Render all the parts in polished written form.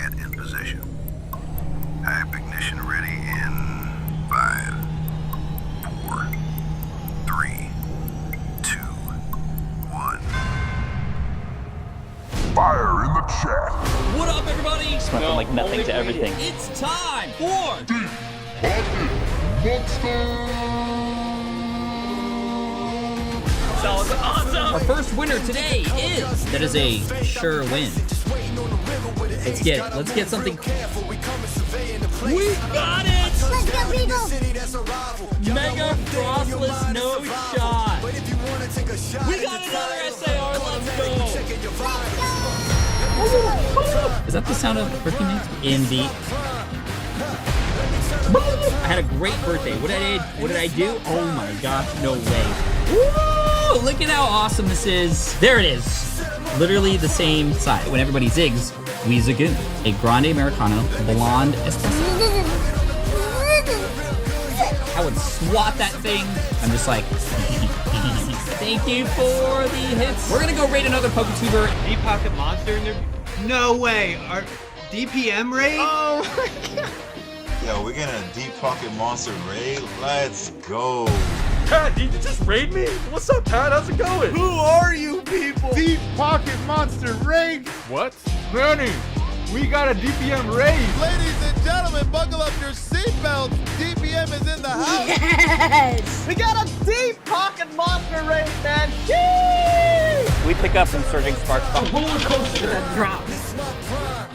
Get in position. Hype ignition ready in 5, 4, 3, 2, 1. Fire in the chat. What up, everybody? Went from like nothing to everything. It's time for That was awesome. our first winner today. That is a sure win. Let's get it. Let's get something. We got it! Let's go, people! Mega Frostless No Shot. We got another SAR. Let's go. Is that the sound of birthday makes? Indeed. I had a great birthday. What did I do? Oh my gosh, no way. Woo! Look at how awesome this is. There it is. Literally the same size. When everybody zigs, we zagoon. A grande Americano, blonde espresso. I would swat that thing. I'm just like, thank you for the hits. We're gonna go raid another PokeTuber. Deep Pocket Monster in there? No way. Our DPM raid? Oh my god! Yo, we're getting a Deep Pocket Monster raid. Let's go. Pat, did you just raid me? What's up, Pat? How's it going? Who are you people? Deep Pocket Monster raid? What? Manny, we got a DPM raid. Ladies and gentlemen, buckle up your seatbelts. DPM is in the house. Yes! We got a Deep Pocket Monster raid, man. Yee! We pick up some Surging Sparks. Roller coaster that drops.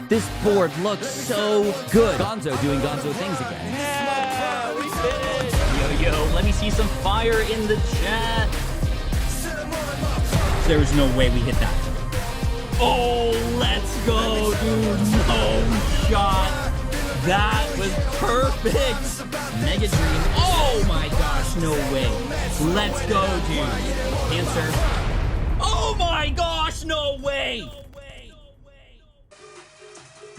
This board looks so good. Gonzo doing Gonzo things again. Yeah, we did it. Yo, let me see some fire in the chat. There's no way we hit that. Oh, let's go, dude. No shot. That was perfect. Mega Dream. Oh my gosh, no way. Let's go, dude. Answer. Oh my gosh, no way.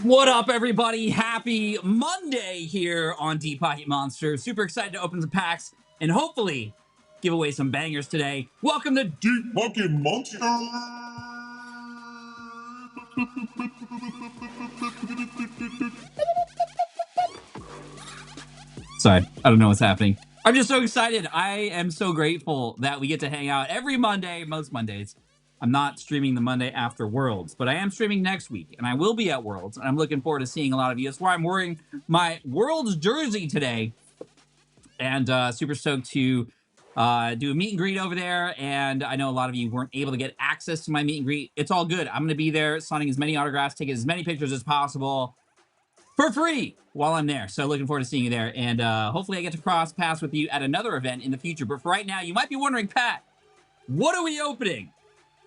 What up, everybody? Happy Monday here on Deep Pocket Monsters. Super excited to open some packs and hopefully give away some bangers today. Welcome to Deep Pocket Monster. Sorry, I don't know what's happening. I'm just so excited. I am so grateful that we get to hang out every Monday, most Mondays. I'm not streaming the Monday after Worlds, but I am streaming next week, and I will be at Worlds, and I'm looking forward to seeing a lot of you. That's why I'm wearing my Worlds jersey today, and super stoked to do a meet and greet over there, and I know a lot of you weren't able to get access to my meet and greet. It's all good. I'm going to be there signing as many autographs, taking as many pictures as possible for free while I'm there. So looking forward to seeing you there, and hopefully I get to cross paths with you at another event in the future. But for right now, you might be wondering, Pat, what are we opening?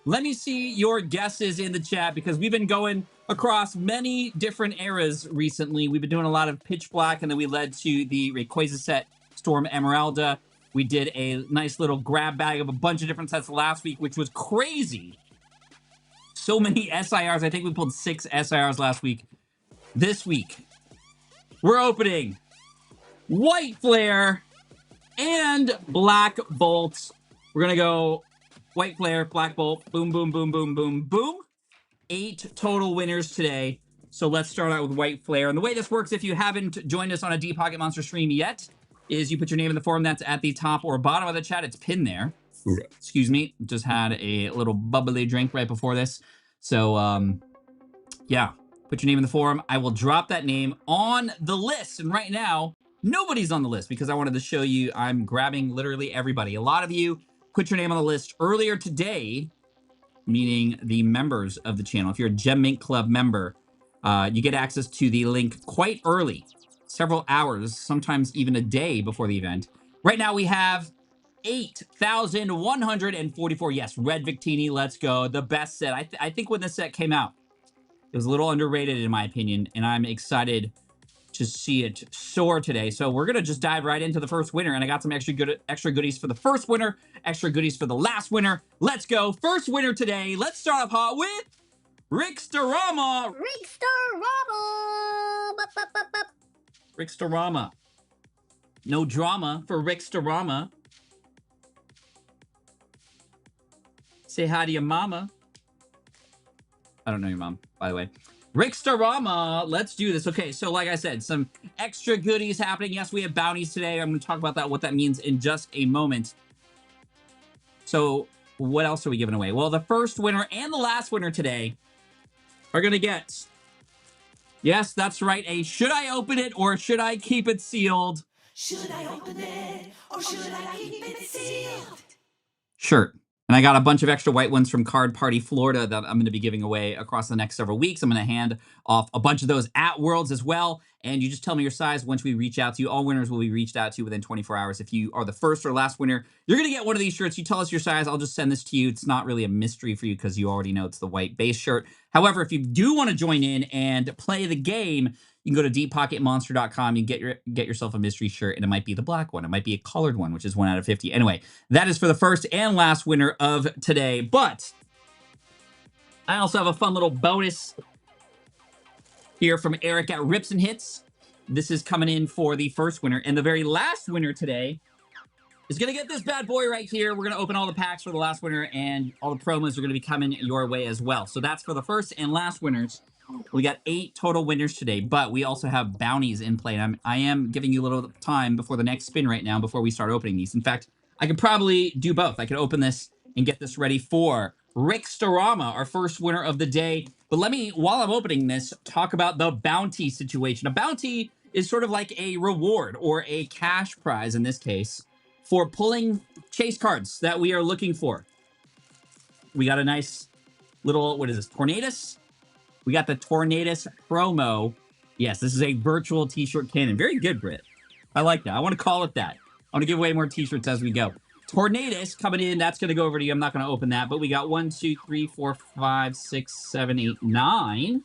Let me see your guesses in the chat because we've been going across many different eras recently. We've been doing a lot of Pitch Black, and then we led to the Rayquaza set, Storm Emeralda. We did a nice little grab bag of a bunch of different sets last week, which was crazy. So many SIRs. I think we pulled 6 SIRs last week. This week, we're opening White Flare and Black Bolt. We're going to go White Flare, Black Bolt, boom, boom, boom, boom, boom, boom. 8 total winners today. So let's start out with White Flare. And the way this works, if you haven't joined us on a Deep Pocket Monster stream yet, is you put your name in the form that's at the top or bottom of the chat. It's pinned there. Excuse me. Just had a little bubbly drink right before this. So, yeah. Put your name in the forum. I will drop that name on the list. And right now, nobody's on the list because I wanted to show you I'm grabbing literally everybody. A lot of you put your name on the list earlier today, meaning the members of the channel. If you're a Gem Mint Club member, you get access to the link quite early, several hours, sometimes even a day before the event. Right now we have 8,144. Yes, Red Victini, let's go. The best set. I think when this set came out, it was a little underrated in my opinion, and I'm excited to see it soar today. So we're gonna just dive right into the first winner, and I got some extra goodies for the first winner, extra goodies for the last winner. Let's go. First winner today. Let's start off hot with rickstarama. Rickstarama. No drama for rickstarama. Say hi to your mama. I don't know your mom, by the way. Rickstarama, let's do this. Okay, so like I said, some extra goodies happening. Yes, we have bounties today. I'm going to talk about that, what that means in just a moment. So what else are we giving away? Well, the first winner and the last winner today are going to get, yes, that's right, a should I open it or should I keep it sealed? Should I open it or should I keep it sealed? Shirt. And I got a bunch of extra white ones from Card Party Florida that I'm going to be giving away across the next several weeks. I'm going to hand off a bunch of those at Worlds as well. And you just tell me your size once we reach out to you. All winners will be reached out to within 24 hours. If you are the first or last winner, you're going to get one of these shirts. You tell us your size. I'll just send this to you. It's not really a mystery for you because you already know it's the white base shirt. However, if you do want to join in and play the game, you can go to deeppocketmonster.com. You can get yourself a mystery shirt, and it might be the black one. It might be a colored one, which is 1 out of 50. Anyway, that is for the first and last winner of today. But I also have a fun little bonus here from Eric at Rips and Hits. This is coming in for the first winner. And the very last winner today is going to get this bad boy right here. We're going to open all the packs for the last winner, and all the promos are going to be coming your way as well. So that's for the first and last winners. We got 8 total winners today, but we also have bounties in play. And I am giving you a little time before the next spin right now before we start opening these. In fact, I could probably do both. I could open this and get this ready for Rickstarama, our first winner of the day. But let me, while I'm opening this, talk about the bounty situation. A bounty is sort of like a reward or a cash prize in this case for pulling chase cards that we are looking for. We got a nice little, what is this, Tornadus? We got the Tornadus promo. Yes, this is a virtual t-shirt cannon. Very good, Britt. I like that. I want to call it that. I want to give away more t-shirts as we go. Tornadus coming in. That's going to go over to you. I'm not going to open that. But we got 1, 2, 3, 4, 5, 6, 7, 8, 9.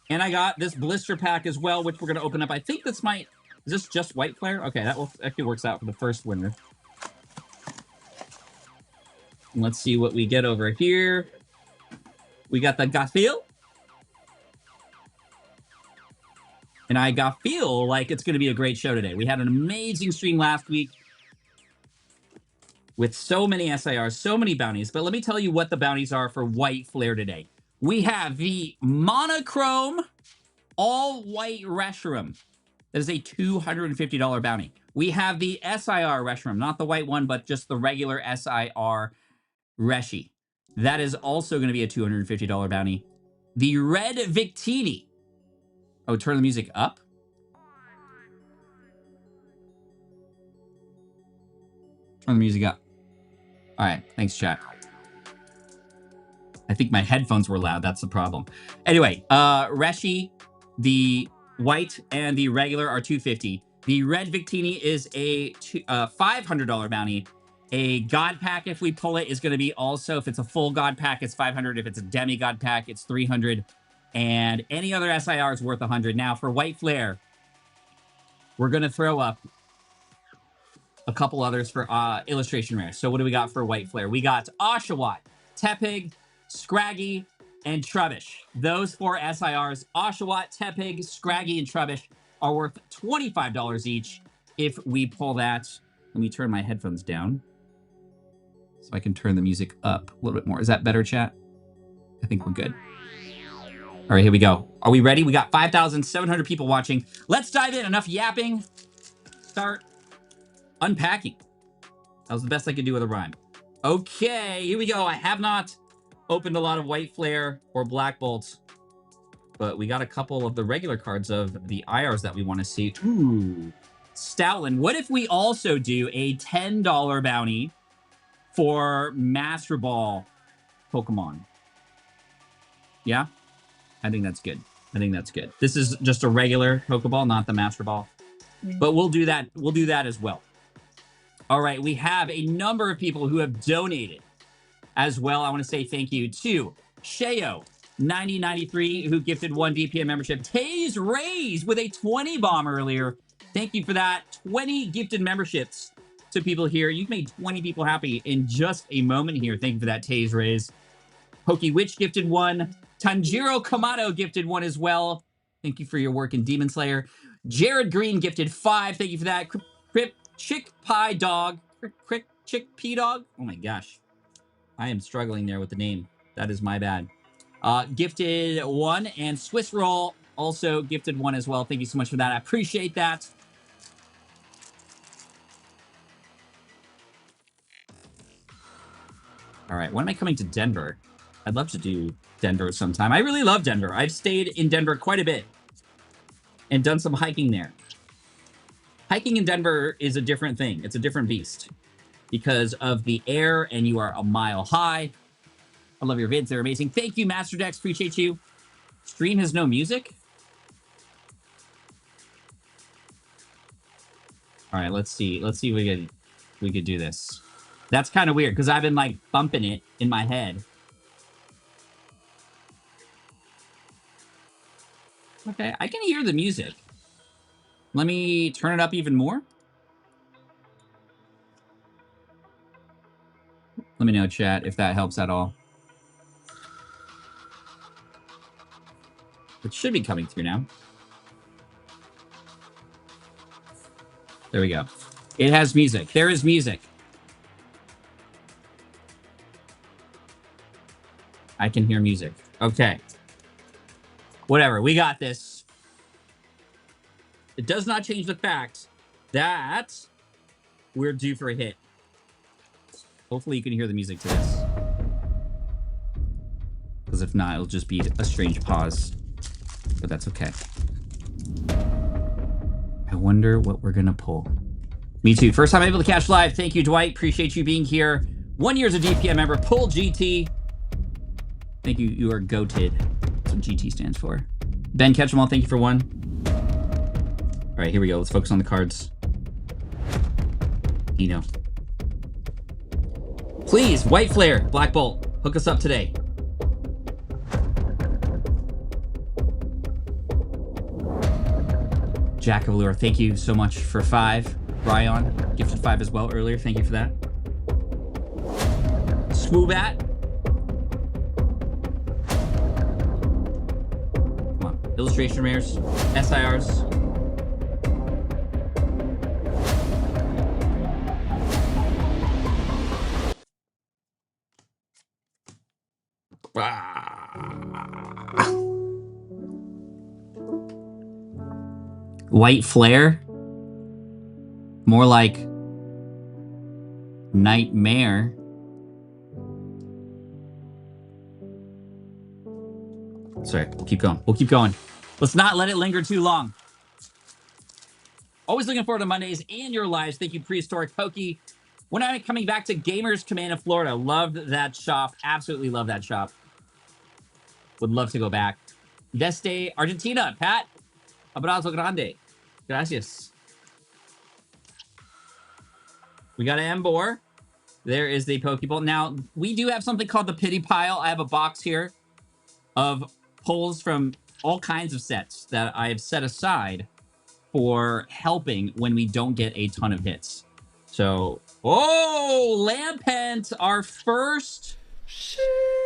And I got this blister pack as well, which we're going to open up. I think this might... Is this just white flare? Okay, that actually works out for the first winner. Let's see what we get over here. We got the Gafil. And I feel like it's going to be a great show today. We had an amazing stream last week with so many SIRs, so many bounties. But let me tell you what the bounties are for White Flare today. We have the Monochrome All-White Reshiram. That is a $250 bounty. We have the SIR Reshiram, not the white one, but just the regular SIR Reshi. That is also going to be a $250 bounty. The Red Victini. Oh, turn the music up? Turn the music up. All right, thanks, chat. I think my headphones were loud. That's the problem. Anyway, Reshi, the white and the regular are $250. The Red Victini is a $500 bounty. A God Pack, if we pull it, is going to be also, if it's a full God Pack, it's $500. If it's a Demigod Pack, it's $300. And any other SIR is worth $100. Now, for White Flare, we're going to throw up a couple others for illustration rare. So what do we got for White Flare? We got Oshawott, Tepig, Scraggy, and Trubbish. Those 4 SIRs, Oshawott, Tepig, Scraggy, and Trubbish, are worth $25 each if we pull that. Let me turn my headphones down so I can turn the music up a little bit more. Is that better, chat? I think we're good. All right, here we go. Are we ready? We got 5,700 people watching. Let's dive in. Enough yapping. Start unpacking. That was the best I could do with a rhyme. Okay, here we go. I have not opened a lot of White Flare or Black Bolts, but we got a couple of the regular cards of the IRs that we want to see. Ooh, Stoutland. What if we also do a $10 bounty for Master Ball Pokemon? Yeah? I think that's good. I think that's good. This is just a regular Pokeball, not the Master Ball. But we'll do that. We'll do that as well. All right, we have a number of people who have donated as well. I want to say thank you to Sheo 9093, who gifted 1 DPM membership. Taze Rays with a 20 bomb earlier. Thank you for that. 20 gifted memberships to people here. You've made 20 people happy in just a moment here. Thank you for that, Taze Rays. Pokey Witch gifted 1. Tanjiro Kamado gifted 1 as well. Thank you for your work in Demon Slayer. Jared Green gifted 5. Thank you for that. Crip Chick Pie Dog. Chick Pea Dog. Oh my gosh. I am struggling there with the name. That is my bad. gifted 1, and Swiss Roll also gifted 1 as well. Thank you so much for that. I appreciate that. All right, when am I coming to Denver? I'd love to do Denver sometime. I really love Denver. I've stayed in Denver quite a bit and done some hiking there. Hiking in Denver is a different thing. It's a different beast because of the air, and you are a mile high. I love your vids. They're amazing. Thank you, Master Dex. Appreciate you. Stream has no music? All right, let's see. Let's see if we could do this. That's kind of weird because I've been like bumping it in my head. Okay, I can hear the music. Let me turn it up even more. Let me know, chat, if that helps at all. It should be coming through now. There we go. It has music. There is music. I can hear music. Okay. Whatever. We got this. It does not change the fact that we're due for a hit. Hopefully you can hear the music to this. Because if not, it'll just be a strange pause. But that's okay. I wonder what we're going to pull. Me too. First time able to catch live. Thank you, Dwight. Appreciate you being here. 1 year as a DPM member. Pull GT. Thank you. You are goated. That's what GT stands for. Ben Ketchum, thank you for 1. All right, here we go. Let's focus on the cards. Dino. Please, White Flare, Black Bolt, hook us up today. Jack of Allure, thank you so much for 5. Ryan, gifted 5 as well earlier. Thank you for that. Swoobat. Come on. Illustration rares. SIRs. White Flare? More like Nightmare. Sorry, we'll keep going. We'll keep going. Let's not let it linger too long. Always looking forward to Mondays and your lives. Thank you, Prehistoric Pokey. When I'm coming back to Gamers Command of Florida. Loved that shop. Absolutely love that shop. Would love to go back. Desde Argentina. Pat. Abrazo grande. Gracias. We got an Embor. There is the Pokeball. Now, we do have something called the Pity Pile. I have a box here of pulls from all kinds of sets that I have set aside for helping when we don't get a ton of hits. So, oh, Lampent, our first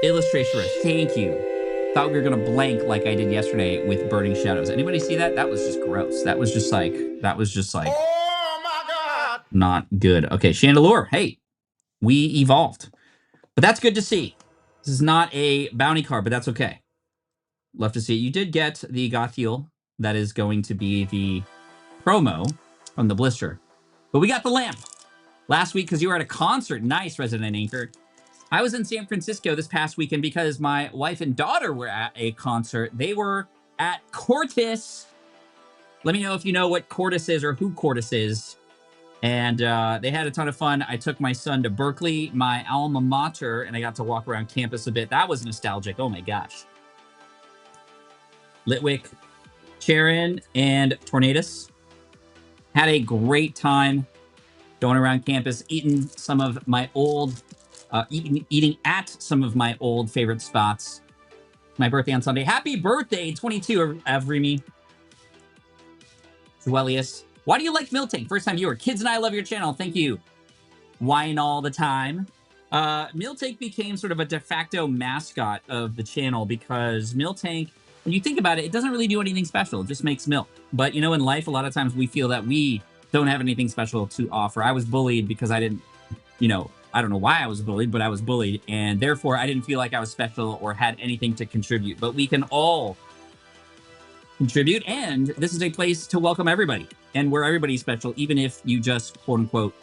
illustration. Thank you. Thought we were going to blank like I did yesterday with Burning Shadows. Anybody see that? That was just gross. That was just like, Oh my God! not good. Okay, Chandelure. Hey, we evolved. But that's good to see. This is not a bounty card, but that's okay. Love to see it. You did get the Gothiel. That is going to be the promo from the blister. But we got the lamp last week because you were at a concert. Nice, Resident Anchor. I was in San Francisco this past weekend because my wife and daughter were at a concert. They were at Cortis. Let me know if you know what Cortis is or who Cortis is. And they had a ton of fun. I took my son to Berkeley, my alma mater, and I got to walk around campus a bit. That was nostalgic. Oh my gosh. Litwick, Charon, and Tornadus. Had a great time going around campus, eating some of my old... eating at some of my old favorite spots. My birthday on Sunday. Happy birthday, 22, Avrimi. Duelius. Why do you like Miltank? First time viewer. Kids and I love your channel. Thank you. Wine all the time. Miltank became sort of a de facto mascot of the channel because Miltank, when you think about it, it doesn't really do anything special. It just makes milk. But, you know, in life, a lot of times we feel that we don't have anything special to offer. I was bullied because I didn't, you know, I don't know why I was bullied, but I was bullied, and therefore I didn't feel like I was special or had anything to contribute. But we can all contribute, and this is a place to welcome everybody, and where everybody's special, even if you just, quote-unquote,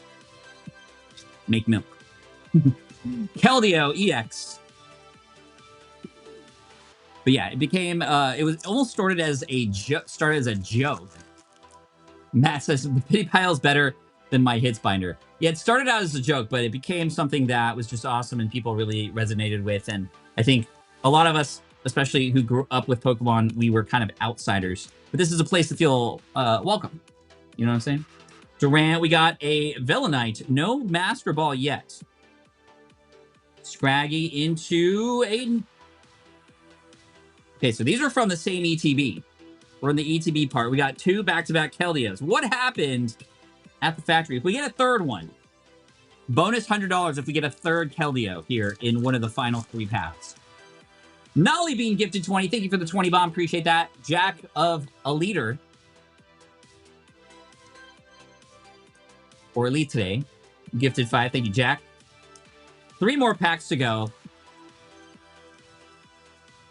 make milk. Keldeo EX. But yeah, it became, it was almost started as a joke. Matt says, the pity pile is better than my hits binder. Yeah, it started out as a joke, but it became something that was just awesome and people really resonated with. And I think a lot of us, especially who grew up with Pokemon, we were kind of outsiders. But this is a place to feel welcome. You know what I'm saying? Durant, we got a Velonite. No Master Ball yet. Scraggy into a... Okay, so these are from the same ETB. We're in the ETB part. We got 2 back-to-back Keldeos. What happened at the factory? If we get a third one, bonus $100 if we get a third Keldeo here in one of the final 3 paths. Nolly Bean gifted 20. Thank you for the 20 bomb. Appreciate that. Jack of a Leader. Or Elite today. Gifted 5. Thank you, Jack. 3 more packs to go.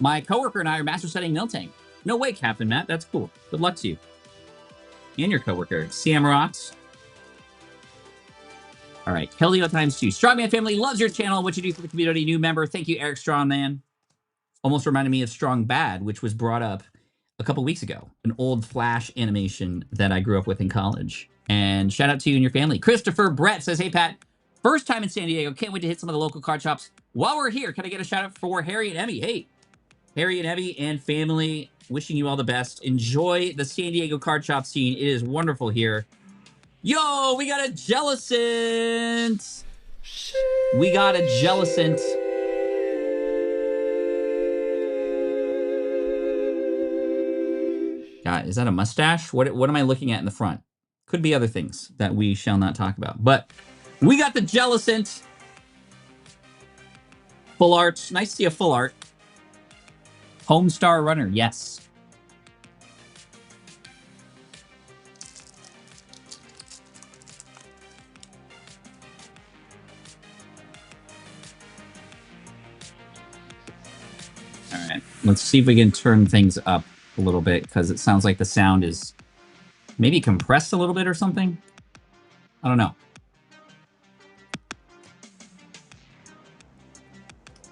My coworker and I are master setting Miltank. No way, Captain Matt. That's cool. Good luck to you. And your coworker. Samrox. All right. Keldeo times 2. Strongman family loves your channel. What you do for the community. New member. Thank you, Eric Strongman. Almost reminded me of Strong Bad, which was brought up a couple weeks ago. An old Flash animation that I grew up with in college. And shout out to you and your family. Christopher Brett says, hey, Pat. First time in San Diego. Can't wait to hit some of the local card shops. While we're here, can I get a shout out for Harry and Emmy? Hey, Harry and Evie and family, wishing you all the best. Enjoy the San Diego card shop scene. It is wonderful here. Yo, we got a Jellicent. We got a Jellicent. God, is that a mustache? What am I looking at in the front? Could be other things that we shall not talk about. But we got the Jellicent. Full art. Nice to see a full art. Homestar Runner, yes. All right, let's see if we can turn things up a little bit, because it sounds like the sound is maybe compressed a little bit or something. I don't know.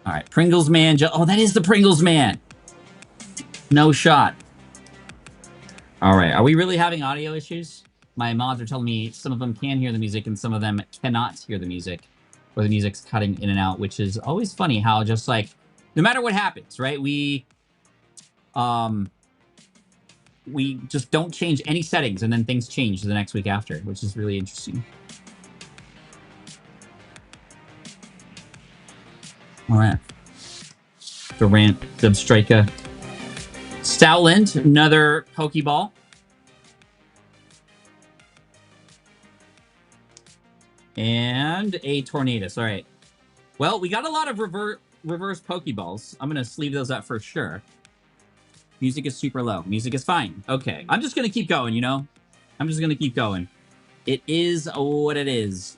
All right, Pringles Man. Oh, that is the Pringles Man. No shot. All right, are we really having audio issues? My mods are telling me some of them can hear the music and some of them cannot hear the music, or the music's cutting in and out, which is always funny how just like, no matter what happens, right? We just don't change any settings and then things change the next week after, which is really interesting. All right. Durant, Dubstrika. Stoutland, another Pokeball. And a Tornadus. All right. Well, we got a lot of reverse Pokeballs. I'm going to sleeve those up for sure. Music is super low. Music is fine. Okay. I'm just going to keep going, you know? I'm just going to keep going. It is what it is.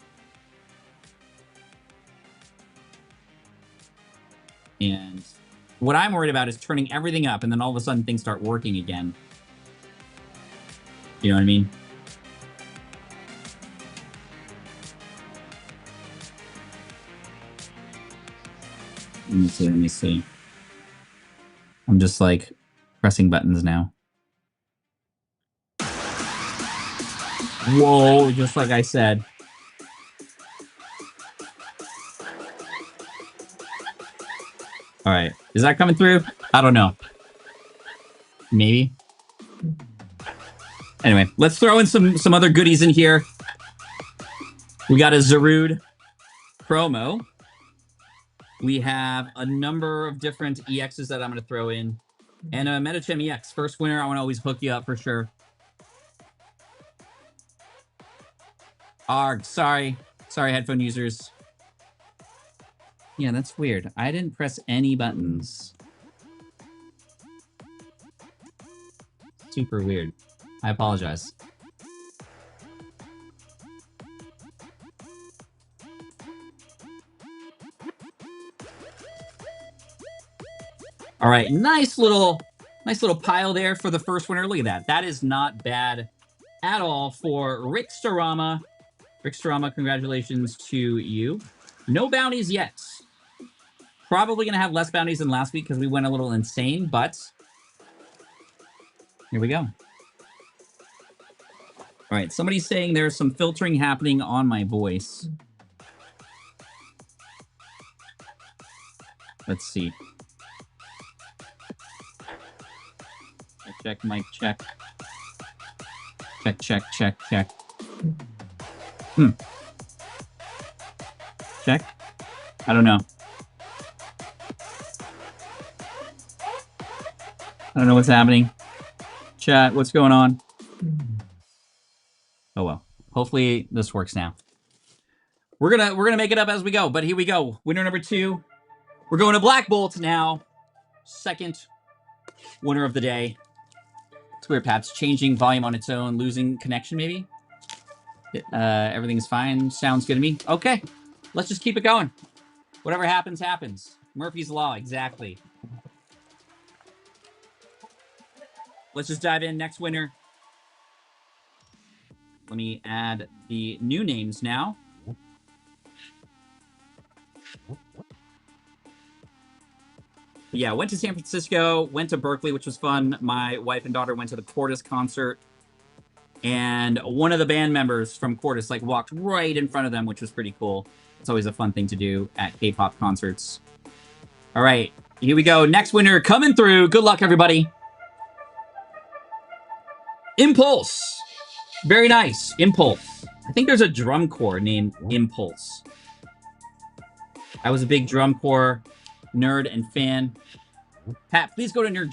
And what I'm worried about is turning everything up and then all of a sudden things start working again. You know what I mean? Let me see. I'm just like pressing buttons now. Whoa, just like I said. All right, is that coming through? I don't know. Maybe. Anyway, let's throw in some other goodies in here. We got a Zarude promo. We have a number of different EXs that I'm going to throw in. And a Metacham EX. First winner, I want to always hook you up for sure. Arg, sorry. Sorry, headphone users. Yeah, that's weird. I didn't press any buttons. Super weird. I apologize. All right, nice little pile there for the first winner. Look at that. That is not bad at all for rickstarama. Rickstarama, congratulations to you. No bounties yet. Probably going to have less bounties than last week because we went a little insane, but here we go. All right, somebody's saying there's some filtering happening on my voice. Let's see. Check, mic check. Check, check, check, check. Check? I don't know. I don't know what's happening. Chat, what's going on? Oh well. Hopefully this works now. We're gonna make it up as we go, but here we go. Winner number 2. We're going to Black Bolt now. Second winner of the day. It's weird, Pat's changing volume on its own, losing connection maybe. Everything's fine. Sounds good to me. Okay. Let's just keep it going. Whatever happens, happens. Murphy's Law, exactly. Let's just dive in. Next winner. Let me add the new names now. Yeah, went to San Francisco, went to Berkeley, which was fun. My wife and daughter went to the Cordis concert. And one of the band members from Cordis like walked right in front of them, which was pretty cool. It's always a fun thing to do at K-pop concerts. All right, here we go. Next winner coming through. Good luck, everybody. Impulse. Very nice. Impulse. I think there's a drum corps named Impulse. I was a big drum corps nerd and fan. Pat, please go to New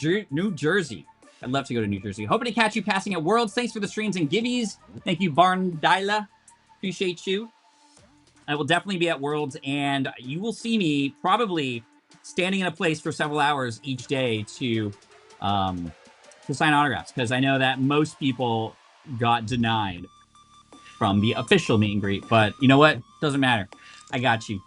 Jersey. I'd love to go to New Jersey. Hoping to catch you passing at Worlds. Thanks for the streams and giveies. Thank you, Barndila. Appreciate you. I will definitely be at Worlds, and you will see me probably standing in a place for several hours each day to sign autographs, because I know that most people got denied from the official meet and greet. But you know what? Doesn't matter. I got you.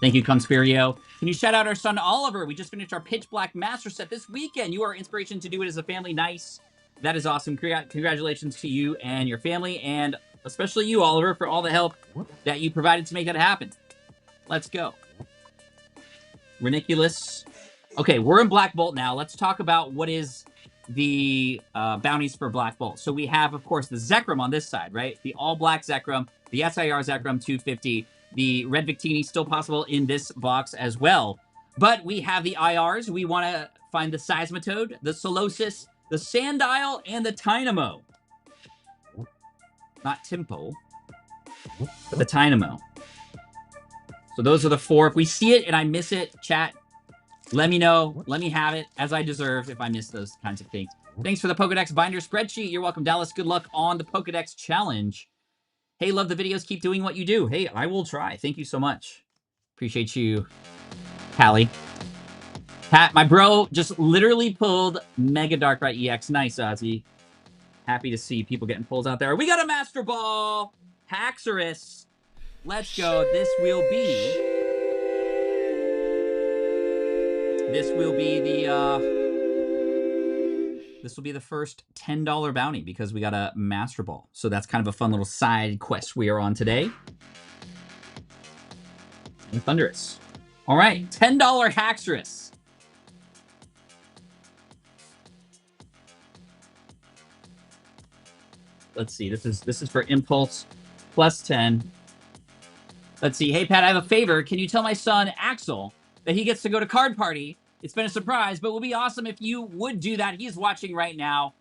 Thank you, Conspirio. Can you shout out our son, Oliver? We just finished our Pitch Black Master Set this weekend. You are inspiration to do it as a family. Nice. That is awesome. Congratulations to you and your family, and especially you, Oliver, for all the help that you provided to make that happen. Let's go. Reniculous. Okay, we're in Black Bolt now. Let's talk about what is the bounties for Black Bolt. So we have, of course, the Zekrom on this side, right? The all-black Zekrom, the SIR Zekrom 250, the Red Victini still possible in this box as well. But we have the IRs. We want to find the Seismitoad, the Solosis, the Sandile, and the Tynamo. Not Timpo, but the Tynamo. So those are the 4. If we see it and I miss it, chat, let me know. Let me have it as I deserve if I miss those kinds of things. Thanks for the Pokedex binder spreadsheet. You're welcome, Dallas. Good luck on the Pokedex challenge. Hey, love the videos. Keep doing what you do. Hey, I will try. Thank you so much. Appreciate you, Callie. Pat, my bro just literally pulled Mega Darkrai EX. Nice, Ozzy. Happy to see people getting pulls out there. We got a Master Ball. Haxorus. Let's go. This will be the first $10 bounty because we got a Master Ball. So that's kind of a fun little side quest we are on today. And Thunderous. All right, $10 Haxorus. Let's see. This is for Impulse plus 10. Let's see. Hey, Pat, I have a favor. Can you tell my son, Axel, that he gets to go to Card Party? It's been a surprise, but it would be awesome if you would do that. He's watching right now.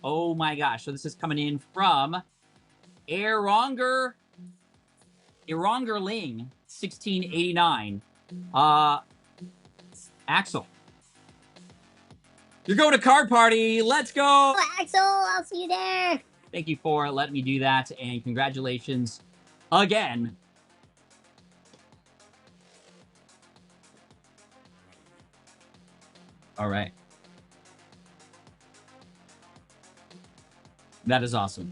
Oh, my gosh. So this is coming in from Erongerling, 1689. Axel. You're going to Card Party. Let's go. Oh, Axel, I'll see you there. Thank you for letting me do that, and congratulations again. All right. That is awesome.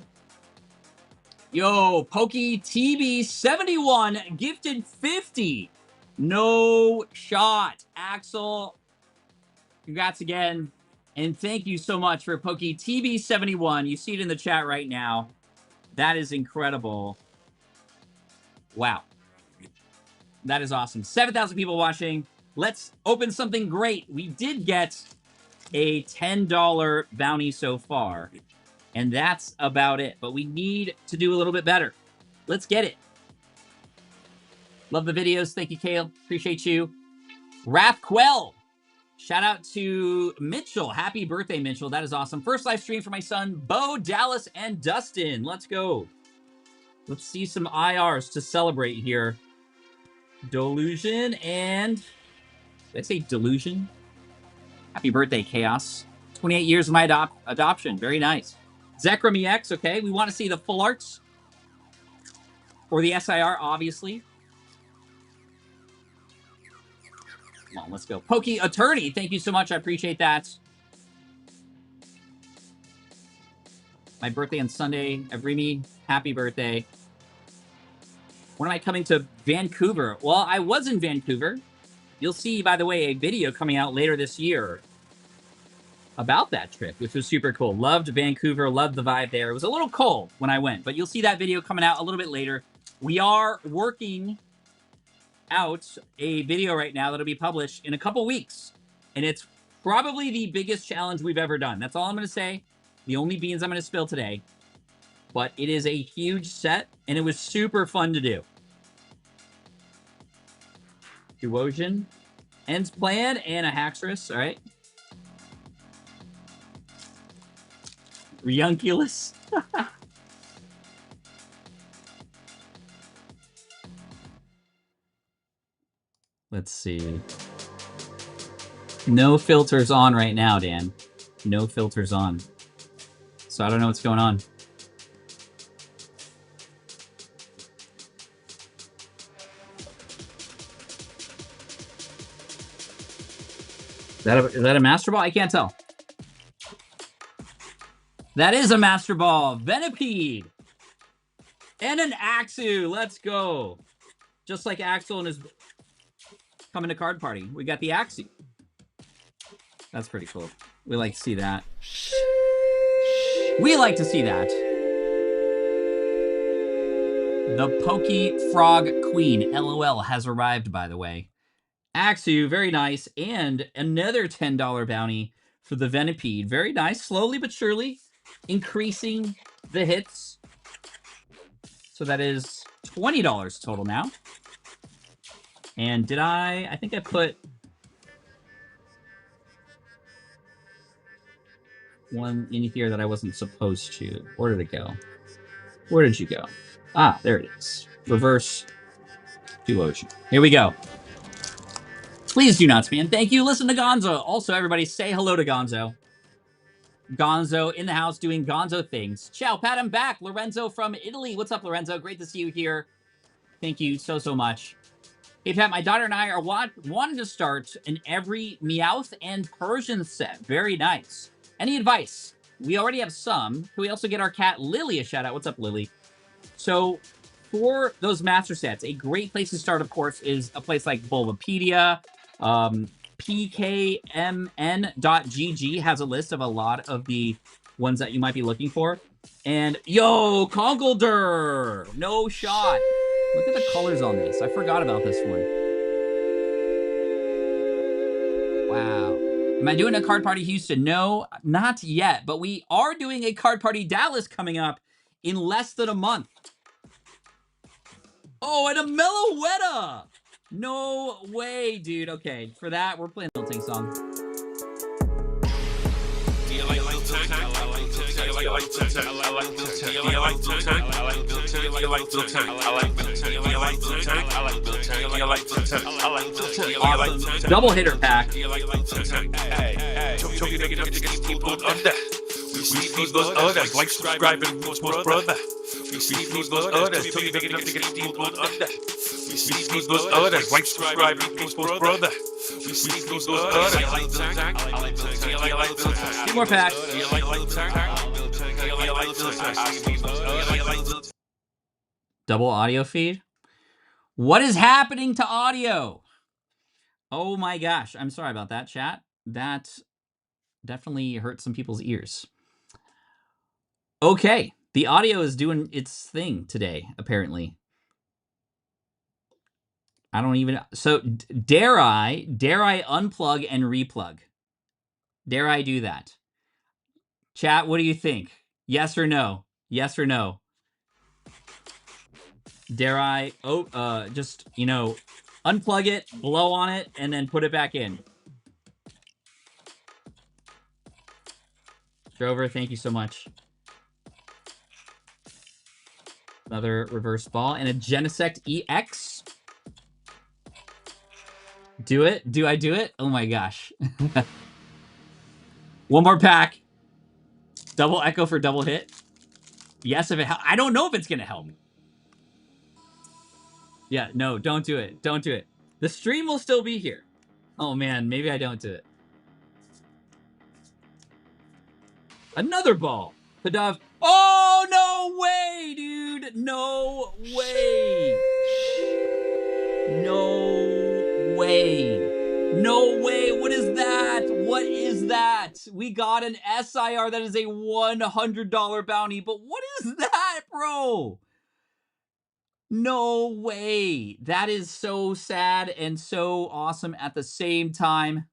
Yo, Pokey TB71 gifted 50. No shot. Axel, Congrats again. And thank you so much for PokeTB71. You see it in the chat right now. That is incredible. Wow. That is awesome. 7,000 people watching. Let's open something great. We did get a $10 bounty so far. And that's about it. But we need to do a little bit better. Let's get it. Love the videos. Thank you, Kale. Appreciate you. Rathquell. Shout out to Mitchell. Happy birthday, Mitchell. That is awesome. First live stream for my son, Bo, Dallas, and Dustin. Let's go. Let's see some IRs to celebrate here. Delusion and... Did I say Delusion? Happy birthday, Chaos. 28 years of my adoption. Very nice. Zekrom EX, okay. We want to see the full arts. Or the SIR, obviously. Come on, let's go. Poke Attorney, thank you so much. I appreciate that. My birthday on Sunday. Avrimi, happy birthday. When am I coming to Vancouver? Well, I was in Vancouver. You'll see, by the way, a video coming out later this year about that trip, which was super cool. Loved Vancouver, loved the vibe there. It was a little cold when I went, but you'll see that video coming out a little bit later. We are working out a video right now that'll be published in a couple weeks, and it's probably the biggest challenge we've ever done. That's all I'm going to say. The only beans I'm going to spill today. But it is a huge set, and it was super fun to do. Duosion, Ends Plan, and a Haxorus. All right. Riunculus. Let's see. No filters on right now, Dan. No filters on. So I don't know what's going on. Is that a Master Ball? I can't tell. That is a Master Ball. Venipede. And an Axew. Let's go. Just like Axel and his coming to card party. We got the Axew. That's pretty cool. We like to see that. We like to see that. The Poke Frog Queen, LOL, has arrived, by the way. Axew, very nice. And another $10 bounty for the Venipede. Very nice. Slowly but surely increasing the hits. So that is $20 total now. And did I think I put one in here that I wasn't supposed to. Where did it go? Where did you go? Ah, there it is. Reverse Duosion. Here we go. Please do not spam. Thank you. Listen to Gonzo. Also, everybody say hello to Gonzo. Gonzo in the house doing Gonzo things. Ciao, Pat, I'm back. Lorenzo from Italy. What's up, Lorenzo? Great to see you here. Thank you so, so much. Hey, Pat, my daughter and I are wanting to start an every Meowth and Persian set. Very nice. Any advice? We already have some. Can we also get our cat Lily a shout out? What's up, Lily? So for those master sets, a great place to start, of course, is a place like Bulbapedia. PKMN.GG has a list of a lot of the ones that you might be looking for. And yo, Conkeldurr! No shot. Look at the colors on this. I forgot about this one. Wow. Am I doing a card party Houston? No, not yet. But we are doing a card party Dallas coming up in less than a month. Oh, and a Meloetta! No way, dude. Okay, for that, we're playing the Tilting song. Awesome. Double hitter pack. We see these others like, subscribe, and post, brother. We see these others till you big enough to get Steve under. We see these others like, subscribe, and post, brother. We see these others. Two more packs. Double audio feed. What is happening to audio? Oh my gosh. I'm sorry about that, chat. that definitely hurt some people's ears. Okay, the audio is doing its thing today, apparently. I don't even... So, dare I unplug and replug? Dare I do that? Chat, what do you think? Yes or no? Yes or no? Dare I, just, you know, unplug it, blow on it, and then put it back in? Drover, thank you so much. Another reverse ball and a Genesect EX. Do it? Do I do it? Oh my gosh. One more pack. Double echo for double hit. Yes, if it I don't know if it's gonna help. Yeah, no, don't do it. Don't do it. The stream will still be here. Oh man, maybe I don't do it. Another ball. Padav. Oh, no way, dude. No way. No way. No way. What is that? What is that? We got an SIR. That is a $100 bounty. But what is that, bro? No way. That is so sad and so awesome at the same time.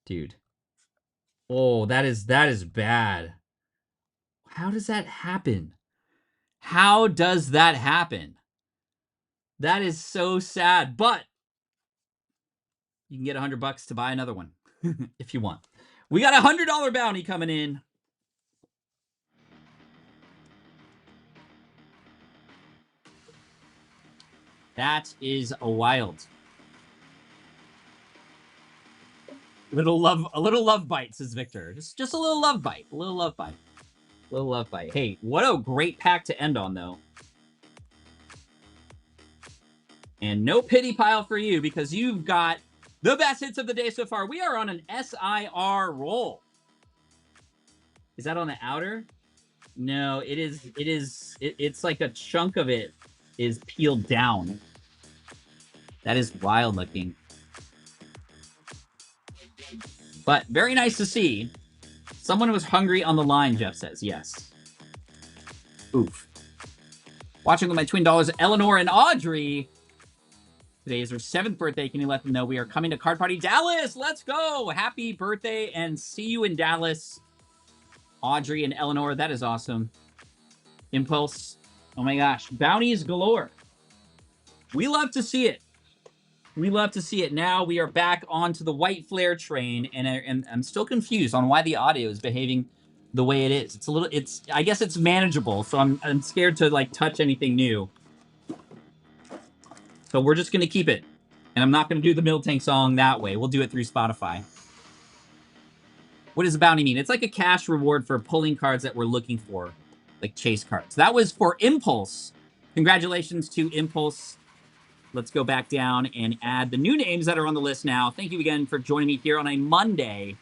Dude. Oh, that is bad. How does that happen? How does that happen? That is so sad, but you can get $100 to buy another one if you want. We got a $100 bounty coming in. That is a wild. A little love bite, says Victor. Just a little love bite. A little love bite. A little love bite. Hey, what a great pack to end on, though. And no pity pile for you, because you've got the best hits of the day so far. We are on an SIR roll. Is that on the outer? No, it is. It's like a chunk of it is peeled down. That is wild looking. But very nice to see. Someone was hungry on the line, Jeff says. Yes. Oof. Watching with my twin daughters, Eleanor and Audrey. Today is her 7th birthday. Can you let them know we are coming to Card Party Dallas? Let's go. Happy birthday and see you in Dallas. Audrey and Eleanor. That is awesome. Impulse. Oh my gosh. Bounties galore. We love to see it. We love to see it. Now we are back onto the white flare train, and I'm still confused on why the audio is behaving the way it is. I guess it's manageable, so I'm scared to like touch anything new. So we're just gonna keep it. And I'm not gonna do the Miltank song that way. We'll do it through Spotify. What does a bounty mean? It's like a cash reward for pulling cards that we're looking for, like chase cards. That was for Impulse. Congratulations to Impulse. Let's go back down and add the new names that are on the list now. Thank you again for joining me here on a Monday.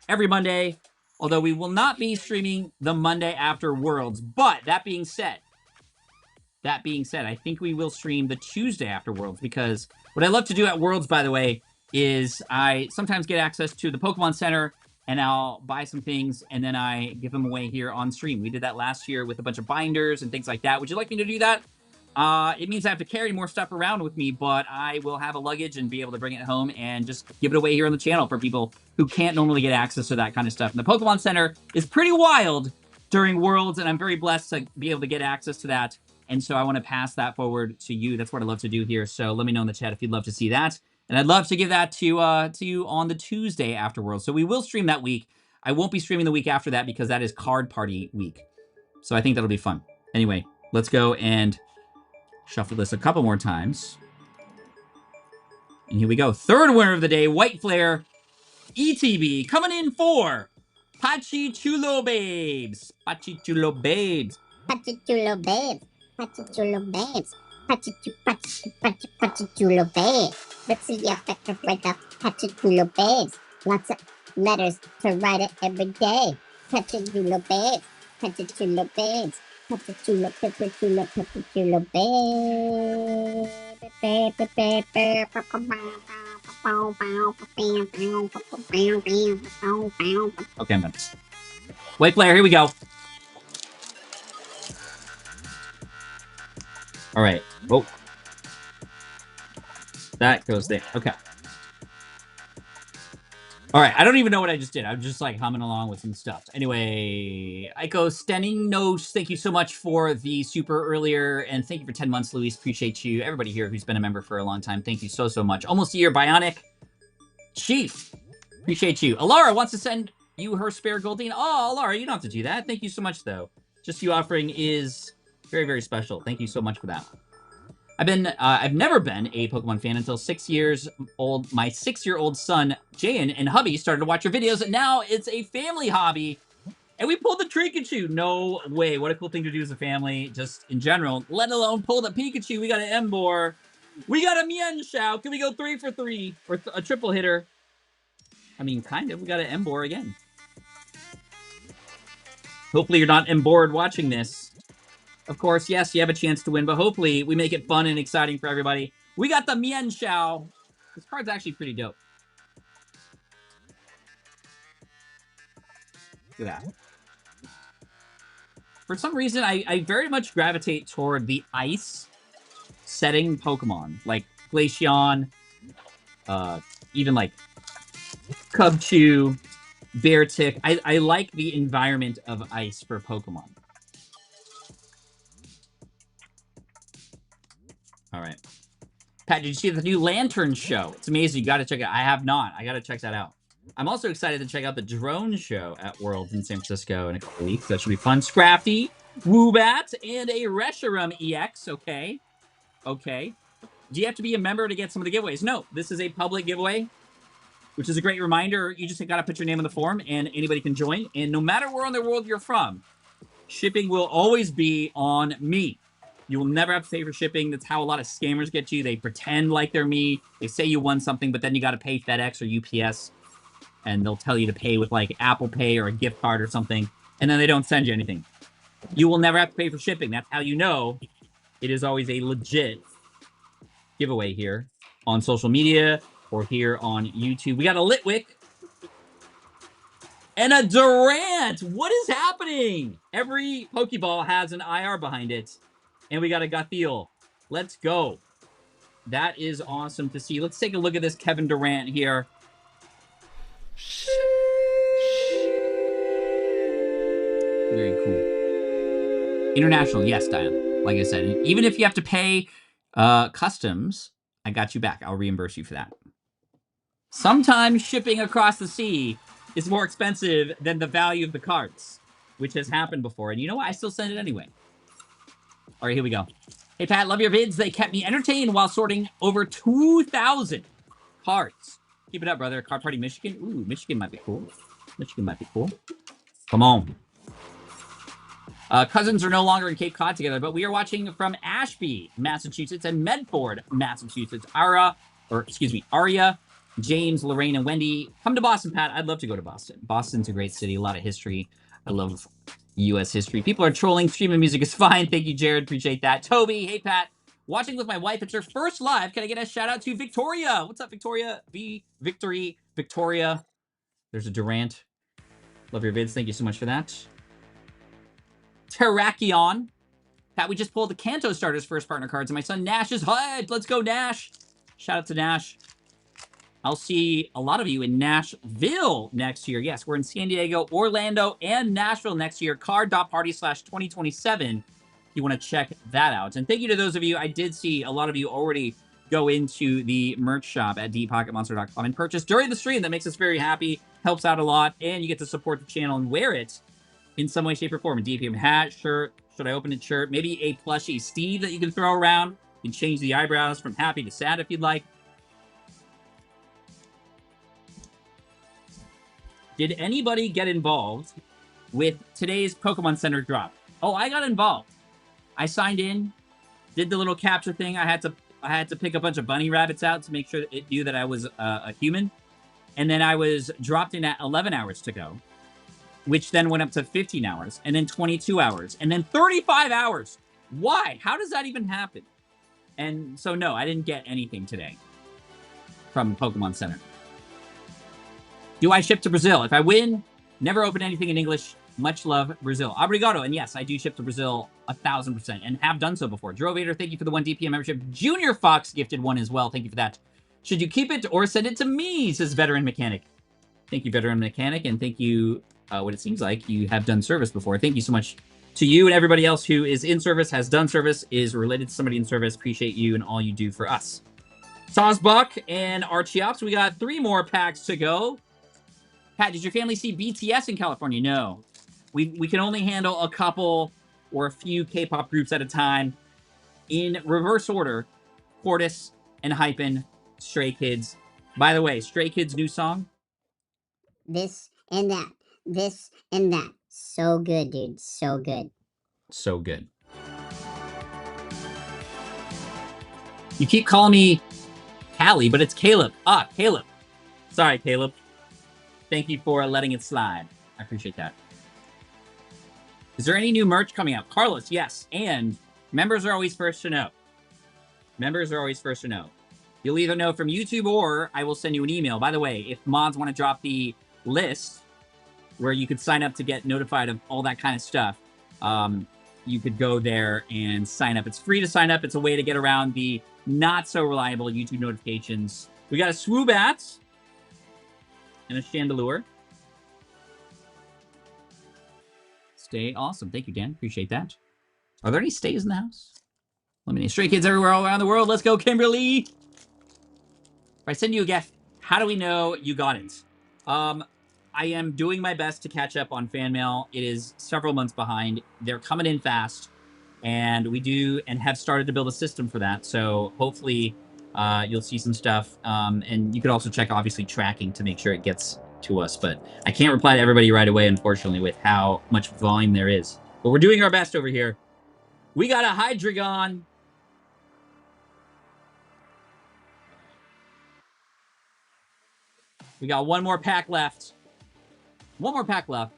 Every Monday, although we will not be streaming the Monday after Worlds. But that being said, I think we will stream the Tuesday after Worlds, because what I love to do at Worlds, by the way, is I sometimes get access to the Pokemon Center, and I'll buy some things, and then I give them away here on stream. We did that last year with a bunch of binders and things like that. Would you like me to do that? It means I have to carry more stuff around with me, but I will have a luggage and be able to bring it home and just give it away here on the channel for people who can't normally get access to that kind of stuff. And the Pokemon Center is pretty wild during Worlds, and I'm very blessed to be able to get access to that. And so I want to pass that forward to you. That's what I love to do here. So let me know in the chat if you'd love to see that. And I'd love to give that to you on the Tuesday after Worlds. So we will stream that week. I won't be streaming the week after that because that is Card Party week. So I think that'll be fun. Anyway, let's go and shuffle this a couple more times. And here we go. Third winner of the day, White Flare ETB, coming in for Papichulobabes. Papichulobabes. Papichulobabes. Papichulobabes. Papichulobabes. Let's see the effect of like a Papichulobabes. Lots of letters to write it every day. Papichulobabes. Papichulobabes. Okay, I'm done. Wait, player, here we go. All right. Oh. That goes there. Okay. All right. I don't even know what I just did. I'm just like humming along with some stuff. Anyway, Aiko Stenning knows. Thank you so much for the super earlier. And thank you for 10 months, Luis. Appreciate you. Everybody here who's been a member for a long time. Thank you so, so much. Almost a year, Bionic. Chief. Appreciate you. Alara wants to send you her spare Goldine. Oh, Alara, you don't have to do that. Thank you so much, though. Just you offering is very, very special. Thank you so much for that. I've never been a Pokemon fan until 6 years old. My 6-year-old son, Jayan, and hubby started to watch your videos, and now it's a family hobby. And we pulled the Pikachu. No way. What a cool thing to do as a family, just in general. Let alone pull the Pikachu. We got an Emboar. We got a Mienshao. Can we go 3 for 3? Or a triple hitter? I mean, kind of. We got an Emboar again. Hopefully you're not bored watching this. Of course, yes, you have a chance to win, but hopefully we make it fun and exciting for everybody. We got the Mienshao. This card's actually pretty dope. Look at that. For some reason, I very much gravitate toward the ice setting Pokemon. Like Glaceon, even like Cubchoo, Beartic. I like the environment of ice for Pokemon. All right. Pat, did you see the new Lantern show? It's amazing. You got to check it out. I have not. I got to check that out. I'm also excited to check out the drone show at Worlds in San Francisco in a couple weeks. That should be fun. Scrafty, Woobat, and a Reshiram EX. Okay. Okay. Do you have to be a member to get some of the giveaways? No. This is a public giveaway, which is a great reminder. You just got to put your name in the form, and anybody can join. And no matter where in the world you're from, shipping will always be on me. You will never have to pay for shipping. That's how a lot of scammers get you. They pretend like they're me. They say you won something, but then you got to pay FedEx or UPS. And they'll tell you to pay with like Apple Pay or a gift card or something. And then they don't send you anything. You will never have to pay for shipping. That's how you know it is always a legit giveaway here on social media or here on YouTube. We got a Litwick. And a Durant. What is happening? Every Pokeball has an IR behind it. And we got a Gothiel. Let's go. That is awesome to see. Let's take a look at this Kevin Durant here. Very cool. International, yes, Diane. Like I said, even if you have to pay customs, I got you back. I'll reimburse you for that. Sometimes shipping across the sea is more expensive than the value of the cards, which has happened before. And you know what? I still send it anyway. All right, here we go. Hey, Pat, love your vids. They kept me entertained while sorting over 2,000 cards. Keep it up, brother. Card Party Michigan. Ooh, Michigan might be cool. Michigan might be cool. Come on. Cousins are no longer in Cape Cod together, but we are watching from Ashby, Massachusetts, and Medford, Massachusetts. Aria, James, Lorraine, and Wendy. Come to Boston, Pat. I'd love to go to Boston. Boston's a great city. A lot of history. I love U.S. history. People are trolling. Streaming music is fine. Thank you, Jared. Appreciate that. Toby, hey, Pat. Watching with my wife. It's her first live. Can I get a shout out to Victoria? What's up, Victoria? Victory, Victoria. There's a Durant. Love your vids. Thank you so much for that. Terrakion. Pat, we just pulled the Kanto starters first partner cards, and my son Nash is HUD. Let's go, Nash. Shout out to Nash. I'll see a lot of you in Nashville next year. Yes, we're in San Diego, Orlando, and Nashville next year. Card.party/2027. If you want to check that out. And thank you to those of you. I did see a lot of you already go into the merch shop at dpocketmonster.com and purchase during the stream. That makes us very happy. Helps out a lot. And you get to support the channel and wear it in some way, shape, or form. A DPM hat, shirt. Should I open it? Shirt. Maybe a plushie Steve that you can throw around. You can change the eyebrows from happy to sad if you'd like. Did anybody get involved with today's Pokemon Center drop? Oh, I got involved. I signed in, did the little capture thing. I had to pick a bunch of bunny rabbits out to make sure that it knew that I was a human. And then I was dropped in at 11 hours to go. which then went up to 15 hours, and then 22 hours, and then 35 hours. Why? How does that even happen? And so, no, I didn't get anything today from Pokemon Center. Do I ship to Brazil? If I win, never open anything in English. Much love, Brazil. Obrigado. And yes, I do ship to Brazil 1,000% and have done so before. Drovator, thank you for the 1 DPM membership. Junior Fox gifted one as well. Thank you for that. Should you keep it or send it to me, says Veteran Mechanic. Thank you, Veteran Mechanic, and thank you, what it seems like you have done service before. Thank you so much to you and everybody else who is in service, has done service, is related to somebody in service. Appreciate you and all you do for us. Sawsbuck and Archeops, we got 3 more packs to go. Pat, did your family see BTS in California? No. We can only handle a couple or a few K-pop groups at a time. In reverse order, Quartus and Hypen, Stray Kids. By the way, Stray Kids' new song? This and that. This and that. So good, dude. So good. So good. You keep calling me Callie, but it's Caleb. Ah, Caleb. Sorry, Caleb. Thank you for letting it slide. I appreciate that. Is there any new merch coming out? Carlos, yes. And members are always first to know. Members are always first to know. You'll either know from YouTube or I will send you an email. By the way, if mods want to drop the list where you could sign up to get notified of all that kind of stuff, you could go there and sign up. It's free to sign up. It's a way to get around the not so reliable YouTube notifications. We got a Swoobat and a Chandelure. Stay awesome. Thank you, Dan. Appreciate that. Are there any stays in the house? Eliminate Stray Kids everywhere all around the world. Let's go, Kimberly. If I send you a gift, how do we know you got it? I am doing my best to catch up on fan mail. It is several months behind. They're coming in fast, and we do and have started to build a system for that. So hopefully you'll see some stuff. And you could also check, obviously, tracking to make sure it gets to us. But I can't reply to everybody right away, unfortunately, with how much volume there is. But we're doing our best over here. We got a Hydreigon. We got one more pack left. One more pack left.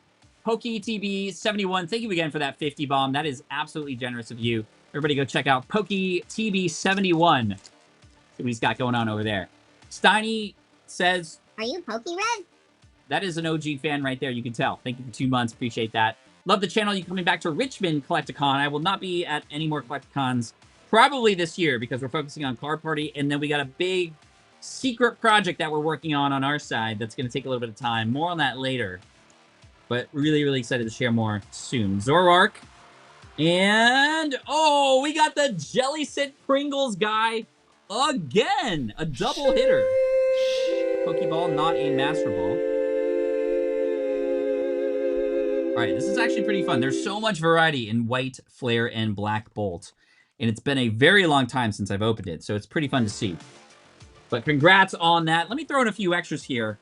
PokeTB71, thank you again for that 50 bomb. That is absolutely generous of you. Everybody go check out PokeTB71. See what he's got going on over there. Steiny says... Are you PokeRev? That is an OG fan right there, you can tell. Thank you for 2 months, appreciate that. Love the channel. You coming back to Richmond Collecticon. I will not be at any more Collecticons probably this year because we're focusing on Card Party, and then we got a big secret project that we're working on our side that's going to take a little bit of time. More on that later. But really, really excited to share more soon. Zoroark. And, oh, we got the Jellicent Pringles guy again. A double hitter. Pokeball, not a Master Ball. All right, this is actually pretty fun. There's so much variety in White, Flare, and Black Bolt. And it's been a very long time since I've opened it, so it's pretty fun to see. But congrats on that. Let me throw in a few extras here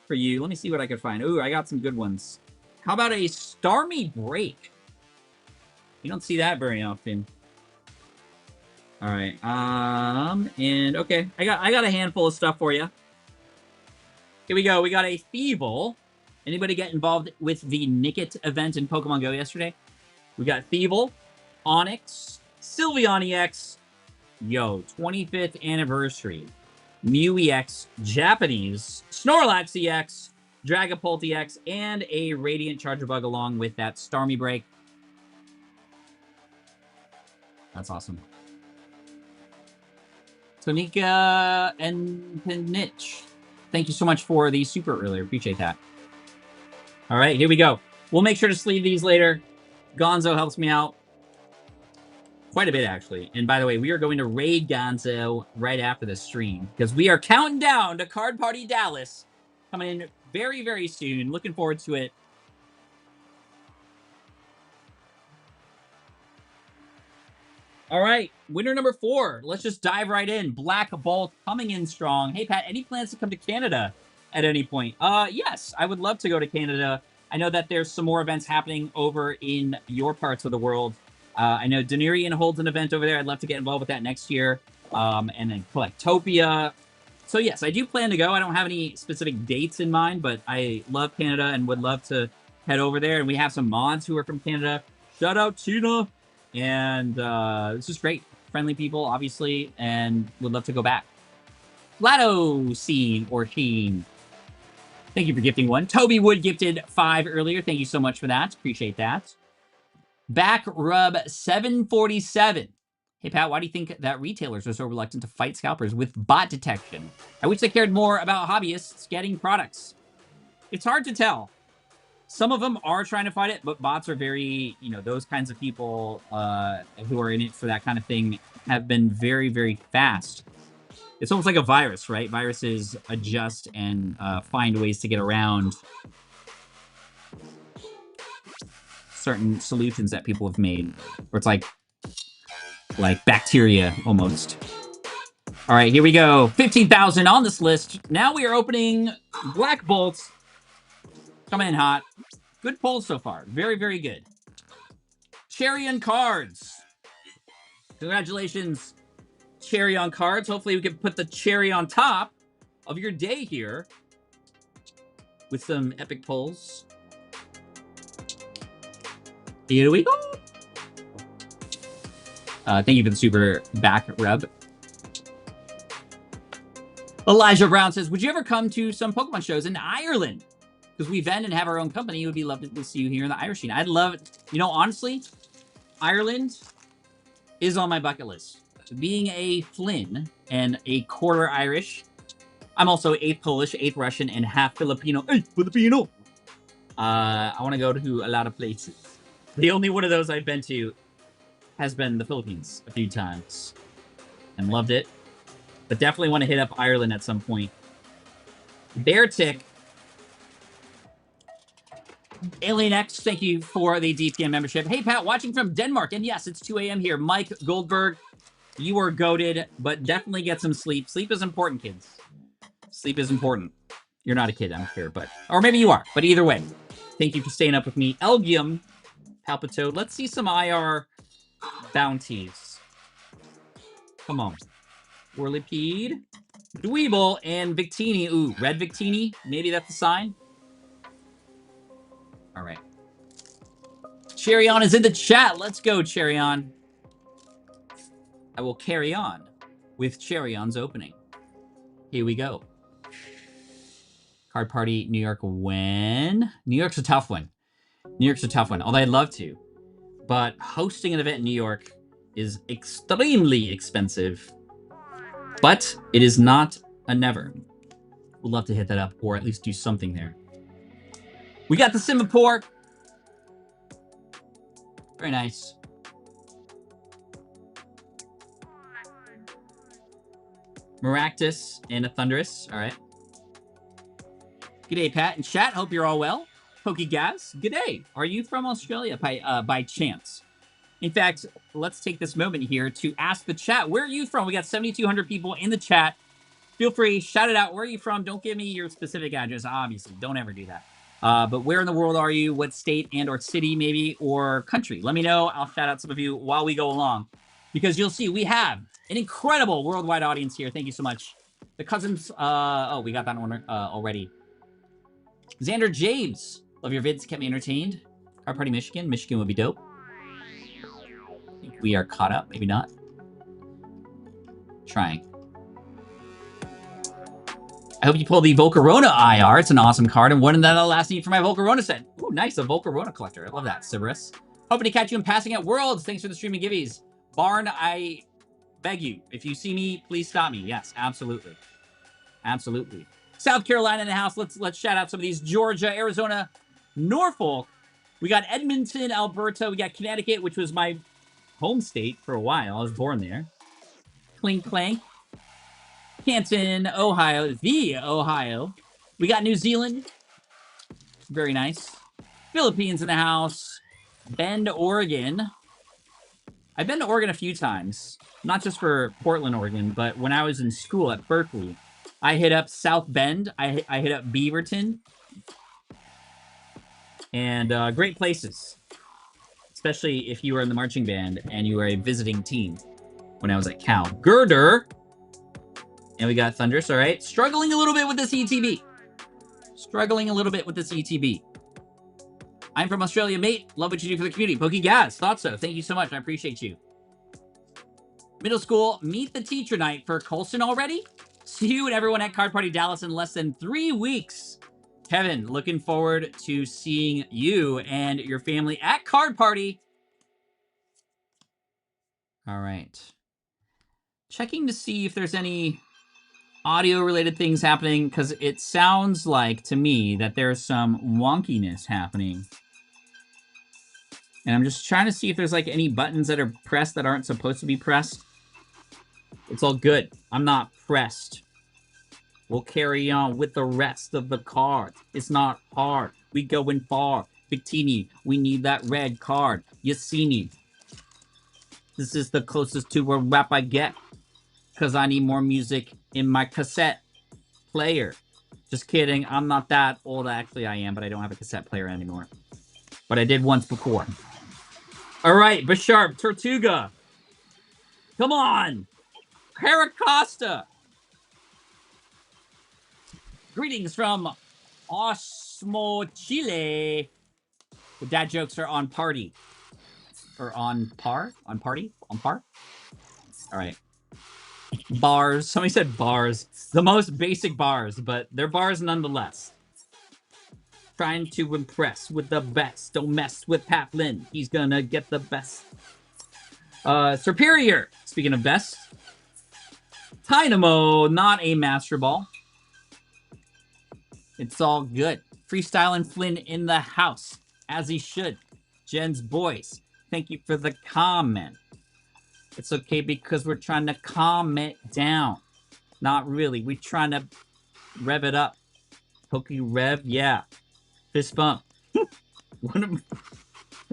for you. Let me see what I can find. Ooh, I got some good ones. How about a Starmie Break? You don't see that very often. All right. And okay, I got a handful of stuff for you. Here we go. We got a Thievul. Anybody get involved with the Nickit event in Pokemon Go yesterday? We got Thievul, Onix, Sylveon EX, 25th anniversary, Mew EX, Japanese, Snorlax EX, Dragapult EX, and a Radiant Charger Bug along with that Starmie Break. That's awesome. Tonika and Penich, thank you so much for the super earlier. Appreciate that. All right, here we go. We'll make sure to sleeve these later. Gonzo helps me out quite a bit, actually. And by the way, we are going to raid Gonzo right after the stream because we are counting down to Card Party Dallas coming in very, very soon. Looking forward to it. All right, winner number 4. Let's just dive right in. Black Bolt coming in strong. Hey, Pat, any plans to come to Canada at any point? Yes, I would love to go to Canada. I know that there's some more events happening over in your parts of the world. I know Denarian holds an event over there. I'd love to get involved with that next year. And then Collectopia. So yes, I do plan to go. I don't have any specific dates in mind, but I love Canada and would love to head over there. And we have some mods who are from Canada. Shout out Tina. And it's just great. Friendly people, obviously, and would love to go back. Flatto Scene or Sheen. Thank you for gifting one. Toby Wood gifted 5 earlier. Thank you so much for that. Appreciate that. Back Rub 747. Hey, Pat, why do you think that retailers are so reluctant to fight scalpers with bot detection? I wish they cared more about hobbyists getting products. It's hard to tell. Some of them are trying to fight it, but bots are very, you know, those kinds of people who are in it for that kind of thing have been very, very fast. It's almost like a virus, right? Viruses adjust and find ways to get around certain solutions that people have made. Where it's like bacteria, almost. All right, here we go. 15,000 on this list. Now we are opening Black Bolts. Coming in hot. Good polls so far. Very, very good. CherrieonCards. Congratulations, CherrieonCards. Hopefully we can put the cherry on top of your day here with some epic polls. Here we go. Thank you for the super back rub. Elijah Brown says, would you ever come to some Pokemon shows in Ireland? Because we vend and have our own company. It would be lovely to see you here in the Irish scene. I'd love it. You know, honestly, Ireland is on my bucket list. Being a Flynn and a quarter Irish, I'm also 8 Polish, 8 Russian, and half Filipino. Hey, Filipino! I want to go to a lot of places. The only one of those I've been to has been the Philippines a few times. And loved it. But definitely want to hit up Ireland at some point. Bear Tick. Alien X, thank you for the DPM membership. Hey, Pat, watching from Denmark. And yes, it's 2 a.m. here. Mike Goldberg, you are goated, but definitely get some sleep. Sleep is important, kids. Sleep is important. You're not a kid, I'm sure, but... Or maybe you are, but either way. Thank you for staying up with me. Elgium, Palpitoad. Let's see some IR bounties. Come on. Whirlipede, Dweeble, and Victini. Ooh, red Victini. Maybe that's a sign. All right. Cherryon is in the chat. Let's go, Cherryon. I will carry on with Cherryon's opening. Here we go. Card Party, New York, when? New York's a tough one. New York's a tough one, although I'd love to. But hosting an event in New York is extremely expensive. But it is not a never. We'd love to hit that up, or at least do something there. We got the Singapore. Very nice. Maractus and a Thundurus. All right. G'day, Pat and chat. Hope you're all well. Pokegaz. G'day. Are you from Australia by chance? In fact, let's take this moment here to ask the chat, where are you from? We got 7,200 people in the chat. Feel free, shout it out. Where are you from? Don't give me your specific address, obviously. Don't ever do that. But where in the world are you? What state and or city, maybe, or country? Let me know. I'll shout out some of you while we go along. Because you'll see, we have an incredible worldwide audience here. Thank you so much. The cousins, oh, we got that one already. Xander James. Love your vids, kept me entertained. Card Party Michigan. Michigan would be dope. I think we are caught up, maybe not. Trying. I hope you pull the Volcarona IR. It's an awesome card, and one that I'll last need for my Volcarona set. Ooh, nice, a Volcarona collector. I love that, Sybaris. Hoping to catch you in passing at Worlds. Thanks for the streaming giveies. Barn, I beg you, if you see me, please stop me. Yes, absolutely. Absolutely. South Carolina in the house. Let's shout out some of these. Georgia, Arizona, Norfolk. We got Edmonton, Alberta. We got Connecticut, which was my home state for a while. I was born there. Clink Clank. Canton, Ohio. The Ohio. We got New Zealand. Very nice. Philippines in the house. Bend, Oregon. I've been to Oregon a few times. Not just for Portland, Oregon, but when I was in school at Berkeley. I hit up South Bend. I hit up Beaverton. And great places. Especially if you were in the marching band and you were a visiting team when I was at Cal. Girder. And we got Thundurus, all right. Struggling a little bit with this ETB. Struggling a little bit with this ETB. I'm from Australia, mate. Love what you do for the community. Pokegaz, thought so. Thank you so much. I appreciate you. Middle school, meet the teacher night for Colson already? See you and everyone at Card Party Dallas in less than 3 weeks. Kevin, looking forward to seeing you and your family at Card Party. All right. Checking to see if there's any audio-related things happening, because it sounds like, to me, that there's some wonkiness happening. And I'm just trying to see if there's, like, any buttons that are pressed that aren't supposed to be pressed. It's all good. I'm not pressed. We'll carry on with the rest of the cards. It's not hard. We going far. Victini, we need that red card. Yassini. This is the closest to a rap I get. Because I need more music in my cassette player. Just kidding. I'm not that old. Actually, I am, but I don't have a cassette player anymore. But I did once before. All right, Bisharp, Tortuga. Come on. Caracosta. Greetings from Osmo, Chile. The dad jokes are on party. Or on par? On party? On par? All right. Bars. Somebody said bars. The most basic bars, but they're bars nonetheless. Trying to impress with the best. Don't mess with Pat Flynn. He's gonna get the best. Superior. Speaking of best. Dynamo, not a Master Ball. It's all good. Freestyling Flynn in the house, as he should. Jen's boys, thank you for the comment. It's okay because we're trying to calm it down. Not really. We're trying to rev it up. Poke rev, yeah. Fist bump.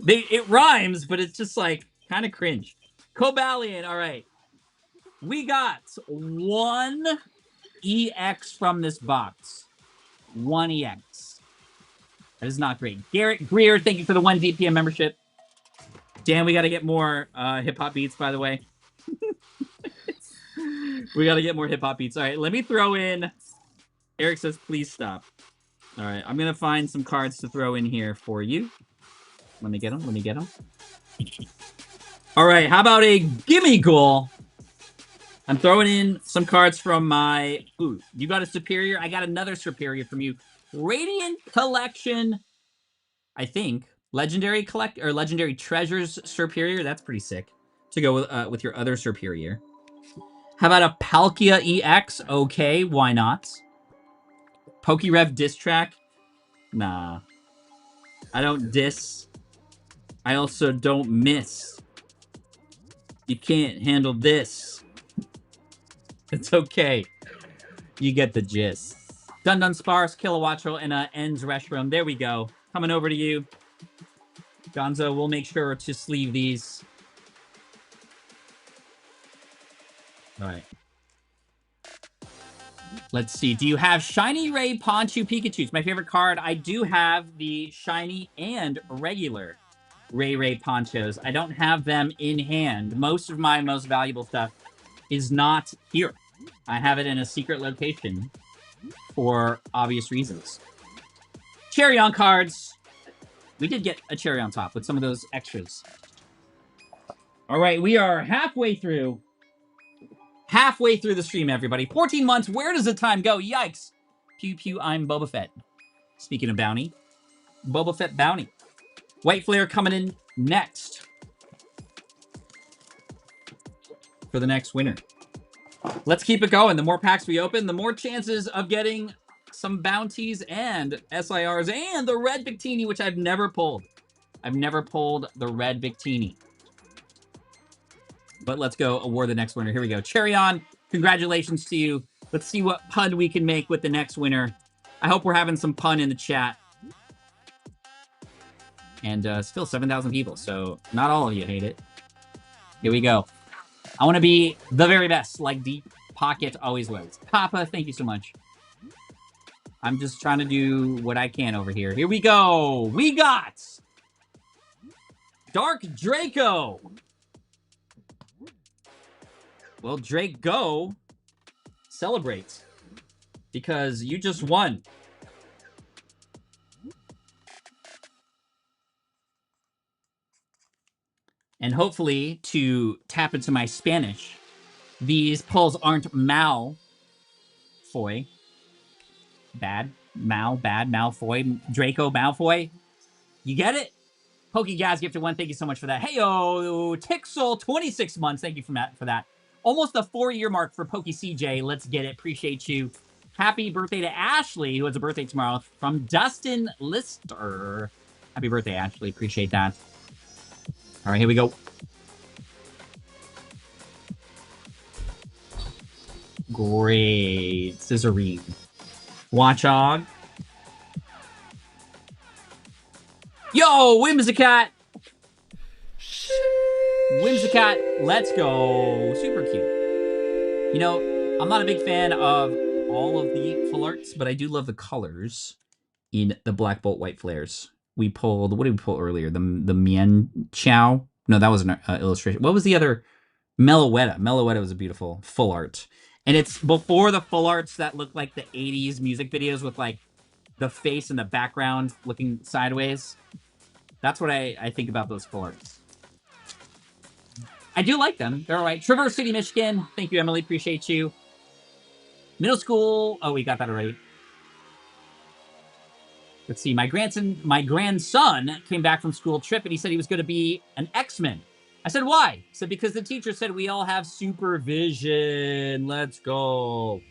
It rhymes, but it's just like kind of cringe. Cobalion, all right. We got 1 EX from this box. 1 EX. That is not great. Garrett Greer, thank you for the 1 DPM membership. Dan, we got to get more hip-hop beats, by the way. We got to get more hip-hop beats. All right, let me throw in... Eric says, please stop. All right, I'm going to find some cards to throw in here for you. Let me get them. Let me get them. All right, how about a gimme goal? I'm throwing in some cards from my... Ooh, you got a Superior? I got another Superior from you. Radiant Collection, I think. Legendary Legendary Treasures Superior. That's pretty sick to go with your other Superior. How about a Palkia EX? Okay, why not? Pokerev diss track? Nah. I don't diss. I also don't miss. You can't handle this. It's okay. You get the gist. Dun Sparse, Kilowattrel, and Ends Restroom. There we go. Coming over to you. Gonzo, we'll make sure to sleeve these. All right. Let's see. Do you have Shiny Ray Ponchu Pikachu? It's my favorite card. I do have the Shiny and regular Ray Ponchos. I don't have them in hand. Most of my most valuable stuff is not here. I have it in a secret location for obvious reasons. CherrieonCards. We did get a cherry on top with some of those extras. All right, we are halfway through the stream, everybody. 14 months. Where does the time go? Yikes. Pew pew, I'm Boba Fett. Speaking of bounty, Boba Fett bounty. White Flare coming in next for the next winner. Let's keep it going. The more packs we open, the more chances of getting some bounties and SIRs and the red Victini, which I've never pulled. I've never pulled the red Victini. But let's go award the next winner. Here we go. Cherryon, congratulations to you. Let's see what pun we can make with the next winner. I hope we're having some pun in the chat. And still 7,000 people, so not all of you hate it. Here we go. I want to be the very best, like Deep Pocket always was. Papa, thank you so much. I'm just trying to do what I can over here. Here we go. We got darkdraco. Well, Drake Go celebrates because you just won. And hopefully, to tap into my Spanish, these pulls aren't Malfoy. Bad. Malfoy. Draco Malfoy. You get it? PokeGaz gifted 1. Thank you so much for that. Hey, yo, Tixel, 26 months. Thank you for that. Almost the 4-year mark for PokeCJ. Let's get it. Appreciate you. Happy birthday to Ashley, who has a birthday tomorrow, from Dustin Lister. Happy birthday, Ashley. Appreciate that. All right, here we go. Great. Scissorine. Watchog. Yo, Whimsicat. Whimsicat, let's go. Super cute. You know, I'm not a big fan of all of the full arts, but I do love the colors in the Black Bolt White Flares. We pulled, what did we pull earlier? The Mian Chow? No, that was an illustration. What was the other? Meloetta. Meloetta was a beautiful full art. And it's before the full arts that look like the 80s music videos with like the face in the background looking sideways. That's what I think about those full arts. I do like them. They're all right. Traverse City, Michigan. Thank you, Emily. Appreciate you. Middle school. Oh, we got that already. Let's see. My grandson came back from school trip and he said he was going to be an X-Men. I said, why? He said, because the teacher said we all have supervision. Let's go.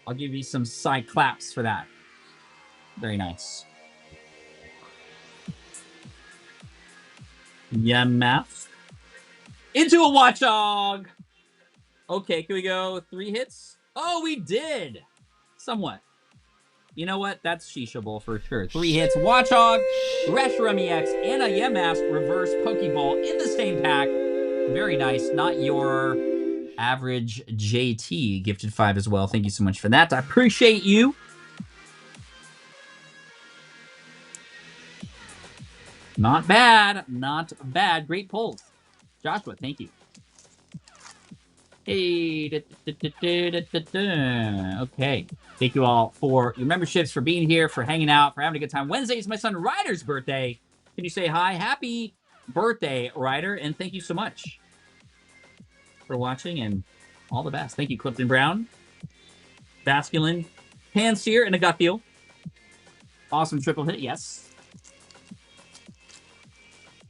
I'll give you some side claps for that. Very nice. Yeah, math. Into a Watchog. Okay, can we go 3 hits? Oh, we did. Somewhat. You know what? That's Shishable for sure. 3 hits. Watchog, Reshiram EX, and a Yemask reverse Pokeball in the same pack. Very nice. Not your average JT. Gifted 5 as well. Thank you so much for that. I appreciate you. Not bad. Not bad. Great pulls. Joshua, thank you. Hey. Okay. Thank you all for your memberships, for being here, for hanging out, for having a good time. Wednesday is my son Ryder's birthday. Can you say hi? Happy birthday, Ryder, and thank you so much for watching, and all the best. Thank you, Clifton Brown, Basculin, Panseer, and a gut feel. Awesome triple hit, yes.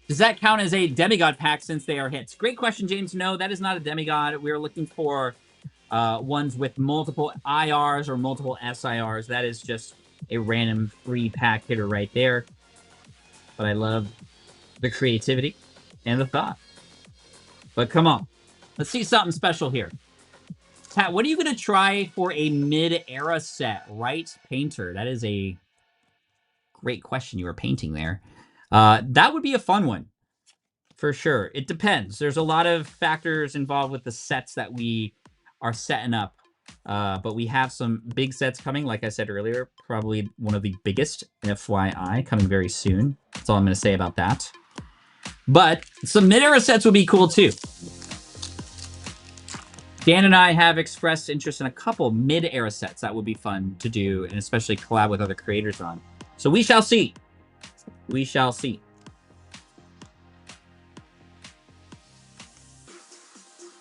Does that count as a demigod pack since they are hits? Great question, James. No, that is not a demigod. We're looking for ones with multiple IRs or multiple SIRs. That is just a random 3-pack hitter right there. But I love the creativity and the thought. But come on. Let's see something special here. Pat, what are you going to try for a mid-era set? Right, Painter? That is a great question you were painting there. That would be a fun one, for sure. It depends. There's a lot of factors involved with the sets that we are setting up. But we have some big sets coming, like I said earlier. Probably one of the biggest, FYI, coming very soon. That's all I'm going to say about that. But some mid-era sets would be cool, too. Dan and I have expressed interest in a couple mid-era sets that would be fun to do, and especially collab with other creators on. So we shall see. We shall see.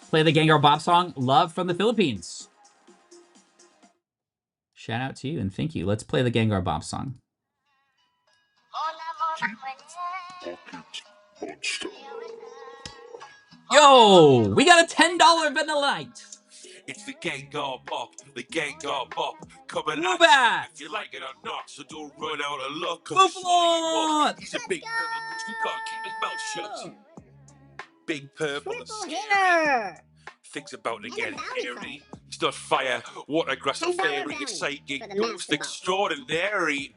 Play the Gengar Bob song, Love from the Philippines. Shout out to you and thank you. Let's play the Gengar Bob song. Yo, we got a $10 Vanillite. It's the Gengar Bob, coming Move at it. you if you like it or not, so don't run out of luck. Move on. He's a big purple goose who can't keep his mouth shut. Big purple and scary. Hitter. Things about to get hairy. He's not fire, water grass and fairy, exciting, ghost extraordinary.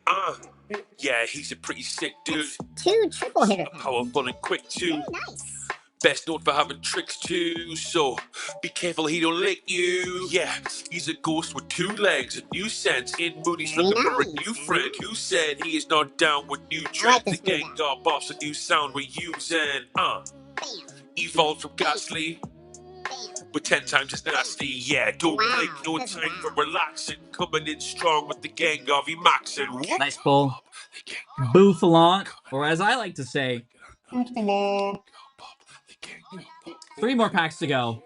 Yeah, he's a pretty sick dude. 2 triple hitter. Powerful and quick too. Very nice. Best known for having tricks too, so be careful he don't lick you. Yeah, he's a ghost with 2 legs, a new sense. In mood, he's looking for a new friend who said he is not down with new trends. The Gengar Bob's a new sound we're using. Evolved from Ghastly, but 10 times as nasty. Yeah, don't blink, no time for relaxing. Coming in strong with the Gengar V maxing. Nice pull. Bouffalant, or as I like to say, 3 more packs to go.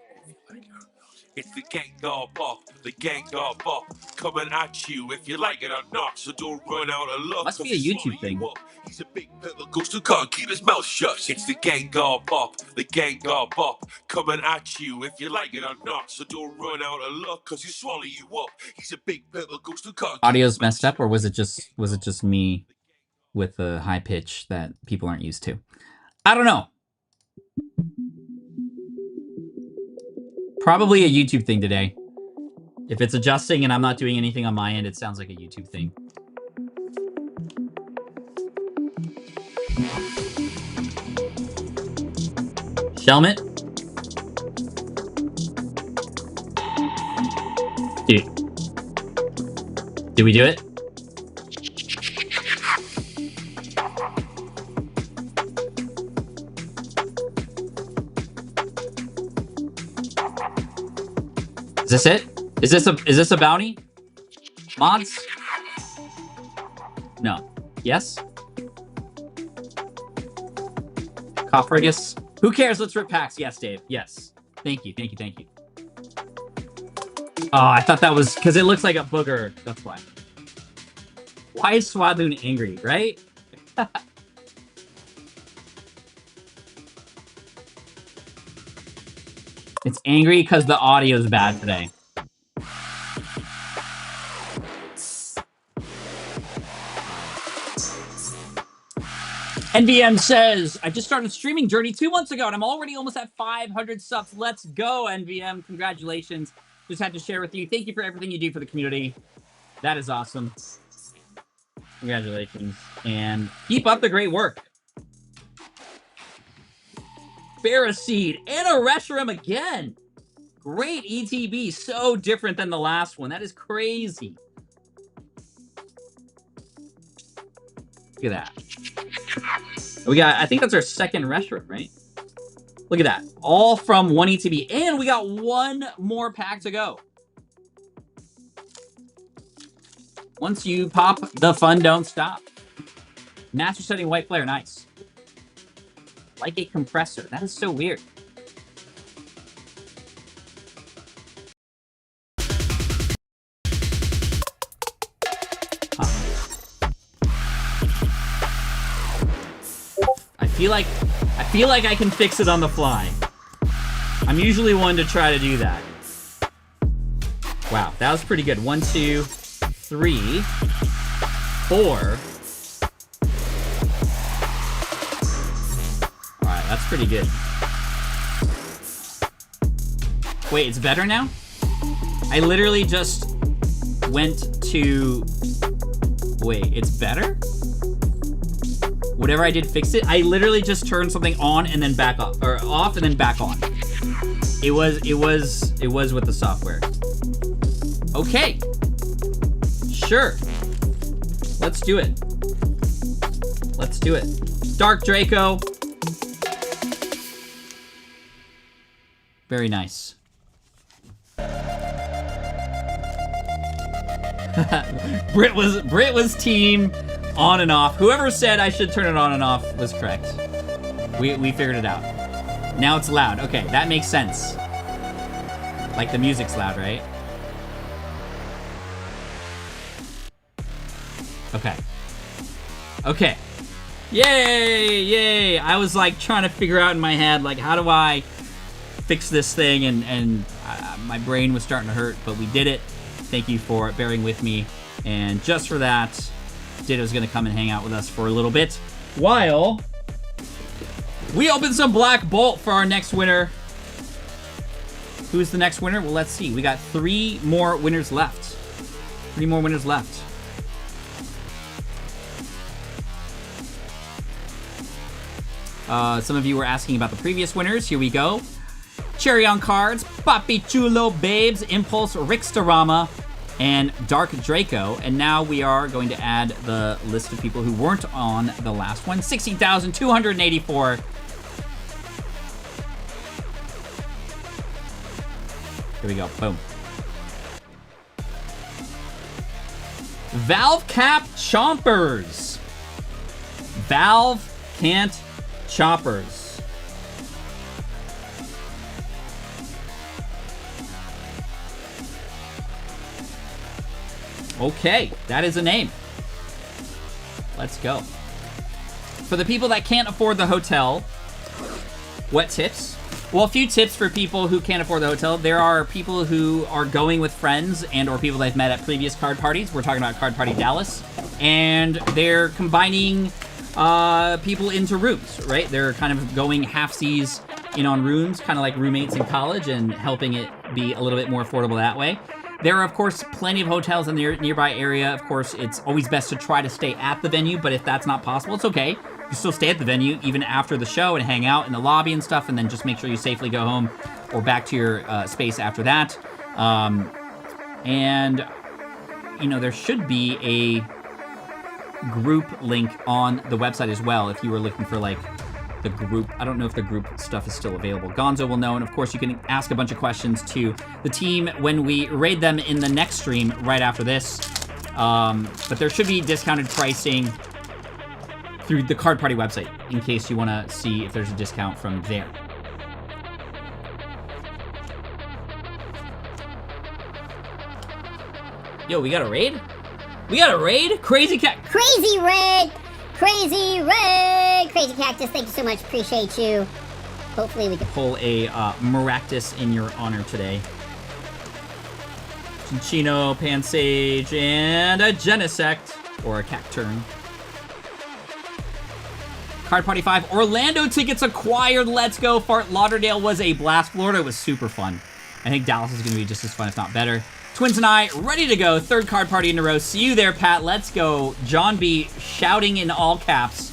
It's the gang of pop, the gang of pop, coming at you if you like it or not. So don't run out of luck. Must be a YouTube thing. He's a big pebble, goes to can't keep his mouth shut. It's the gang of pop, the gang of pop, coming at you if you like it or not. So don't run out of luck, cause he swallow you up. He's a big pebble, goes to can't. Audio's messed up, or was it just me with the high pitch that people aren't used to? I don't know. Probably a YouTube thing today. If it's adjusting and I'm not doing anything on my end, it sounds like a YouTube thing. Shelmet? Did we do it? Is this it? Is this a bounty? Mods? No. Yes? Cofragus? Who cares? Let's rip packs. Yes, Dave. Yes. Thank you. Thank you. Thank you. Oh, I thought that was because it looks like a booger. That's why. Why is Swadloon angry, right? It's angry because the audio is bad today. NVM says, I just started streaming Journey 2 months ago, and I'm already almost at 500 subs. Let's go, NVM. Congratulations. Just had to share with you. Thank you for everything you do for the community. That is awesome. Congratulations. And keep up the great work. Phariseed and a Reshiram again. Great ETB. So different than the last one. That is crazy. Look at that. We got, I think that's our second Reshiram, right? Look at that. All from one ETB. And we got one more pack to go. Once you pop, the fun don't stop. Master setting white flare. Nice. Like a compressor. That is so weird. I feel like I can fix it on the fly. I'm usually one to try to do that. Wow, that was pretty good. 1, 2, 3, 4. Alright, that's pretty good. Wait, it's better now? I literally just went to... Wait, it's better? Whatever I did, fix it. I literally just turned something on and then back off, or off and then back on. It was with the software. Okay. Sure. Let's do it. Let's do it. Darkdraco. Very nice. Brit was team on and off. Whoever said I should turn it on and off was correct. We figured it out. Now it's loud. Okay, that makes sense. Like the music's loud, right? Okay. Okay. Yay! Yay! I was like trying to figure out in my head, like, how do I fix this thing? And my brain was starting to hurt, but we did it. Thank you for bearing with me. And just for that, Ditto's gonna come and hang out with us for a little bit while we open some Black Bolt for our next winner. Who's the next winner? Well, let's see. We got 3 more winners left. 3 more winners left. Some of you were asking about the previous winners. Here we go. CherrieonCards, Papichulobabes, Impulse, rickstarama, and darkdraco. And now we are going to add the list of people who weren't on the last one. 16,284. Here we go. Boom. Valvecap Chompers. Valvecap Chompers. Okay, that is a name. Let's go. For the people that can't afford the hotel, what tips? Well, a few tips for people who can't afford the hotel. There are people who are going with friends and or people they've met at previous card parties. We're talking about Card Party Dallas. And they're combining people into rooms, right? They're kind of going halfsies in on rooms, kind of like roommates in college, and helping it be a little bit more affordable that way. There are, of course, plenty of hotels in the nearby area. Of course, it's always best to try to stay at the venue, but if that's not possible, it's okay. You can still stay at the venue even after the show and hang out in the lobby and stuff, and then just make sure you safely go home or back to your space after that. And, you know, there should be a group link on the website as well if you were looking for, like, the group. I don't know if the group stuff is still available. Gonzo will know, and of course you can ask a bunch of questions to the team when we raid them in the next stream right after this. But there should be discounted pricing through the Card Party website in case you want to see if there's a discount from there. Yo, we got a raid? We got a raid? Crazy cat. Crazy raid! Crazy raid! Crazy Cactus, thank you so much. Appreciate you. Hopefully we can pull a Maractus in your honor today. Cinchino, Pansage, and a Genesect, or a Cacturn. Card Party 5, Orlando tickets acquired. Let's go. Fort Lauderdale was a blast. Florida was super fun. I think Dallas is going to be just as fun, if not better. Twins and I, ready to go. Third card party in a row. See you there, Pat. Let's go. John B. shouting in all caps.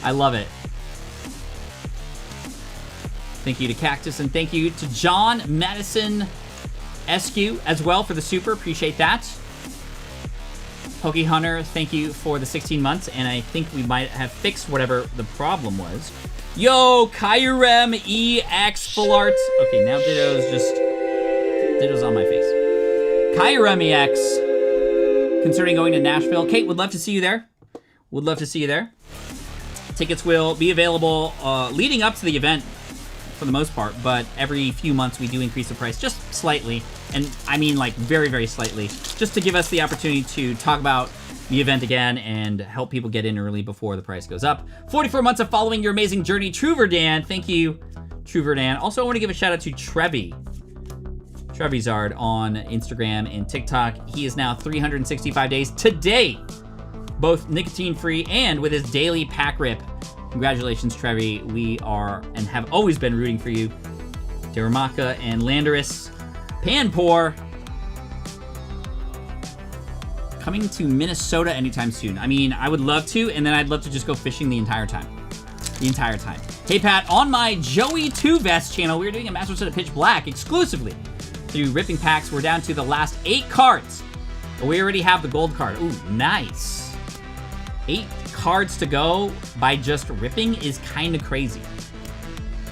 I love it. Thank you to Cactus, and thank you to John Madison SQ as well for the super. Appreciate that. Poke Hunter, thank you for the 16 months, and I think we might have fixed whatever the problem was. Yo, Kyrem EX Full Art. Okay, now Ditto's on my face. Kyrem EX, considering going to Nashville. Kate, would love to see you there. Would love to see you there. Tickets will be available leading up to the event for the most part, but every few months we do increase the price just slightly, and I mean like very, very slightly, just to give us the opportunity to talk about the event again and help people get in early before the price goes up. 44 months of following your amazing journey, Truverdan. Thank you, Truverdan. Also, I want to give a shout out to Trevizard on Instagram and TikTok. He is now 365 days today, both nicotine-free and with his daily pack rip. Congratulations, Trevi. We are and have always been rooting for you. Deramaka and Landorus. Panpour. Coming to Minnesota anytime soon. I mean, I would love to, and then I'd love to just go fishing the entire time. Hey, Pat, on my Joey 2 Vest channel, we're doing a Master Set of Pitch Black exclusively through ripping packs. We're down to the last 8 cards. But we already have the gold card. Ooh, nice. 8 cards to go by just ripping is kind of crazy.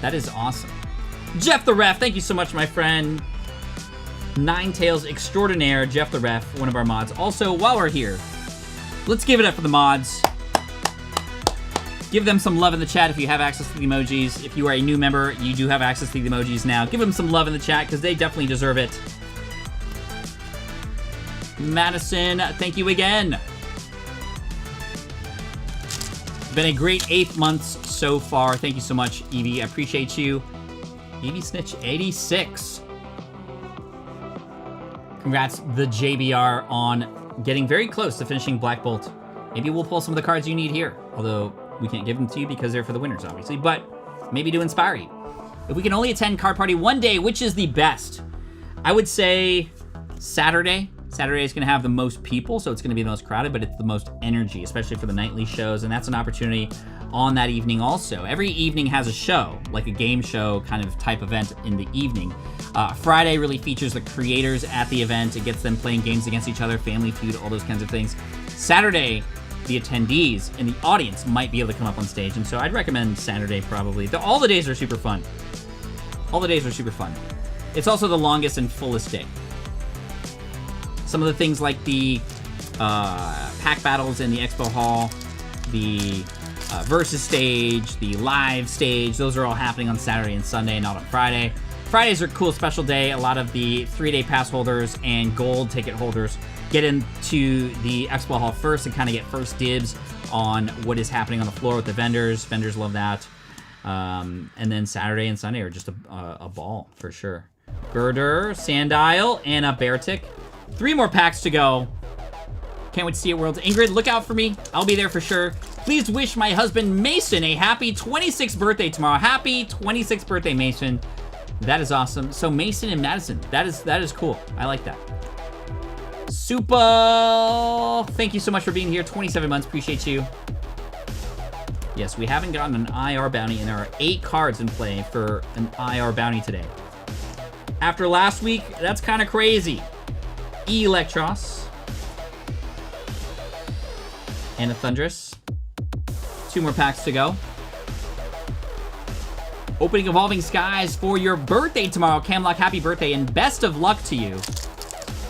That is awesome. Jeff the Ref, thank you so much, my friend. Nine Tails Extraordinaire, Jeff the Ref, one of our mods. Also, while we're here, let's give it up for the mods. Give them some love in the chat if you have access to the emojis. If you are a new member, you do have access to the emojis now. Give them some love in the chat because they definitely deserve it. Madison, thank you again. Been a great 8 months so far. Thank you so much, Evie. I appreciate you. Evie Snitch 86. Congrats, the JBR, on getting very close to finishing Black Bolt. Maybe we'll pull some of the cards you need here. Although we can't give them to you because they're for the winners, obviously. But maybe to inspire you. If we can only attend Card Party one day, which is the best? I would say Saturday. Saturday is going to have the most people, so it's going to be the most crowded, but it's the most energy, especially for the nightly shows, and that's an opportunity on that evening also. Every evening has a show, like a game show kind of type event in the evening. Friday really features the creators at the event. It gets them playing games against each other, Family Feud, all those kinds of things. Saturday, the attendees and the audience might be able to come up on stage, and so I'd recommend Saturday probably. All the days are super fun. All the days are super fun. It's also the longest and fullest day. Some of the things like the pack battles in the expo hall, the versus stage, the live stage. Those are all happening on Saturday and Sunday, not on Friday. Fridays are a cool special day. A lot of the 3-day pass holders and gold ticket holders get into the expo hall first and kind of get first dibs on what is happening on the floor with the vendors. Vendors love that. And then Saturday and Sunday are just a ball for sure. Girder, Sandile, and a Beartic. 3 more packs to go. Can't wait to see it, Worlds. Ingrid, look out for me. I'll be there for sure. Please wish my husband Mason a happy 26th birthday tomorrow. Happy 26th birthday, Mason. That is awesome. So Mason and Madison, that is cool. I like that. Super. Thank you so much for being here. 27 months. Appreciate you. Yes, we haven't gotten an IR bounty, and there are 8 cards in play for an IR bounty today. After last week, that's kind of crazy. Electros. And a Thundurus. 2 more packs to go. Opening Evolving Skies for your birthday tomorrow. Camlock, happy birthday, and best of luck to you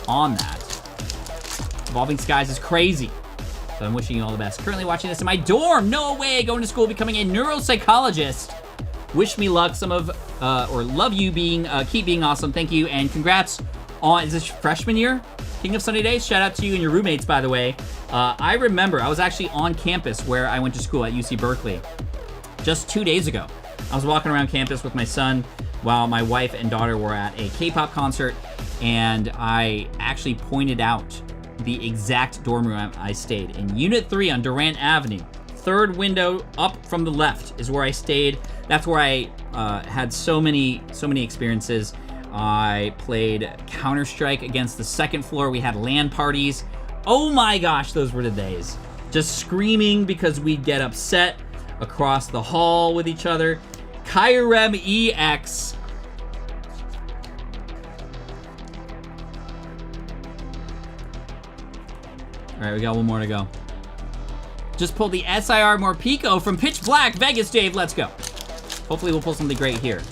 on that. Evolving Skies is crazy, so I'm wishing you all the best. Currently watching this in my dorm. No way, going to school, becoming a neuropsychologist. Wish me luck. Some of, or love you being, keep being awesome. Thank you, and congrats on, is this freshman year? King of Sunny Days, shout out to you and your roommates, by the way. I remember I was actually on campus where I went to school at UC Berkeley just 2 days ago. I was walking around campus with my son while my wife and daughter were at a K-pop concert, and I actually pointed out the exact dorm room I stayed in. Unit 3 on Durant Avenue. 3rd window up from the left is where I stayed. That's where I had so many experiences. I played Counter-Strike against the 2nd floor. We had LAN parties. Oh my gosh, those were the days. Just screaming because we'd get upset across the hall with each other. Kyrem EX. All right, we got 1 more to go. Just pulled the SIR Morpeko from Pitch Black. Vegas, Dave, let's go. Hopefully we'll pull something great here.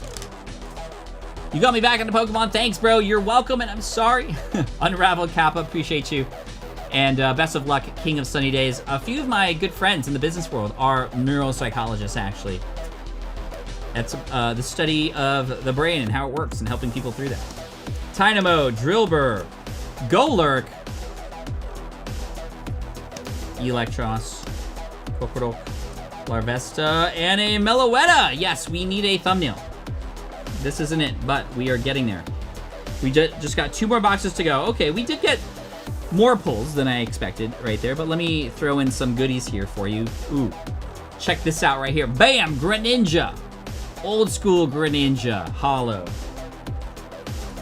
You got me back into Pokemon. Thanks, bro. You're welcome, and I'm sorry. Unraveled Kappa, appreciate you. And best of luck, King of Sunny Days. A few of my good friends in the business world are neuropsychologists, actually. That's the study of the brain and how it works and helping people through that. Tynamo, Drillbur, Golurk, Electros, Kokorok, Larvesta, and a Meloetta. Yes, we need a thumbnail. This isn't it, but we are getting there. We just got 2 more boxes to go. Okay, we did get more pulls than I expected right there, but let me throw in some goodies here for you. Ooh, check this out right here. Bam, Greninja. Old school Greninja, hollow.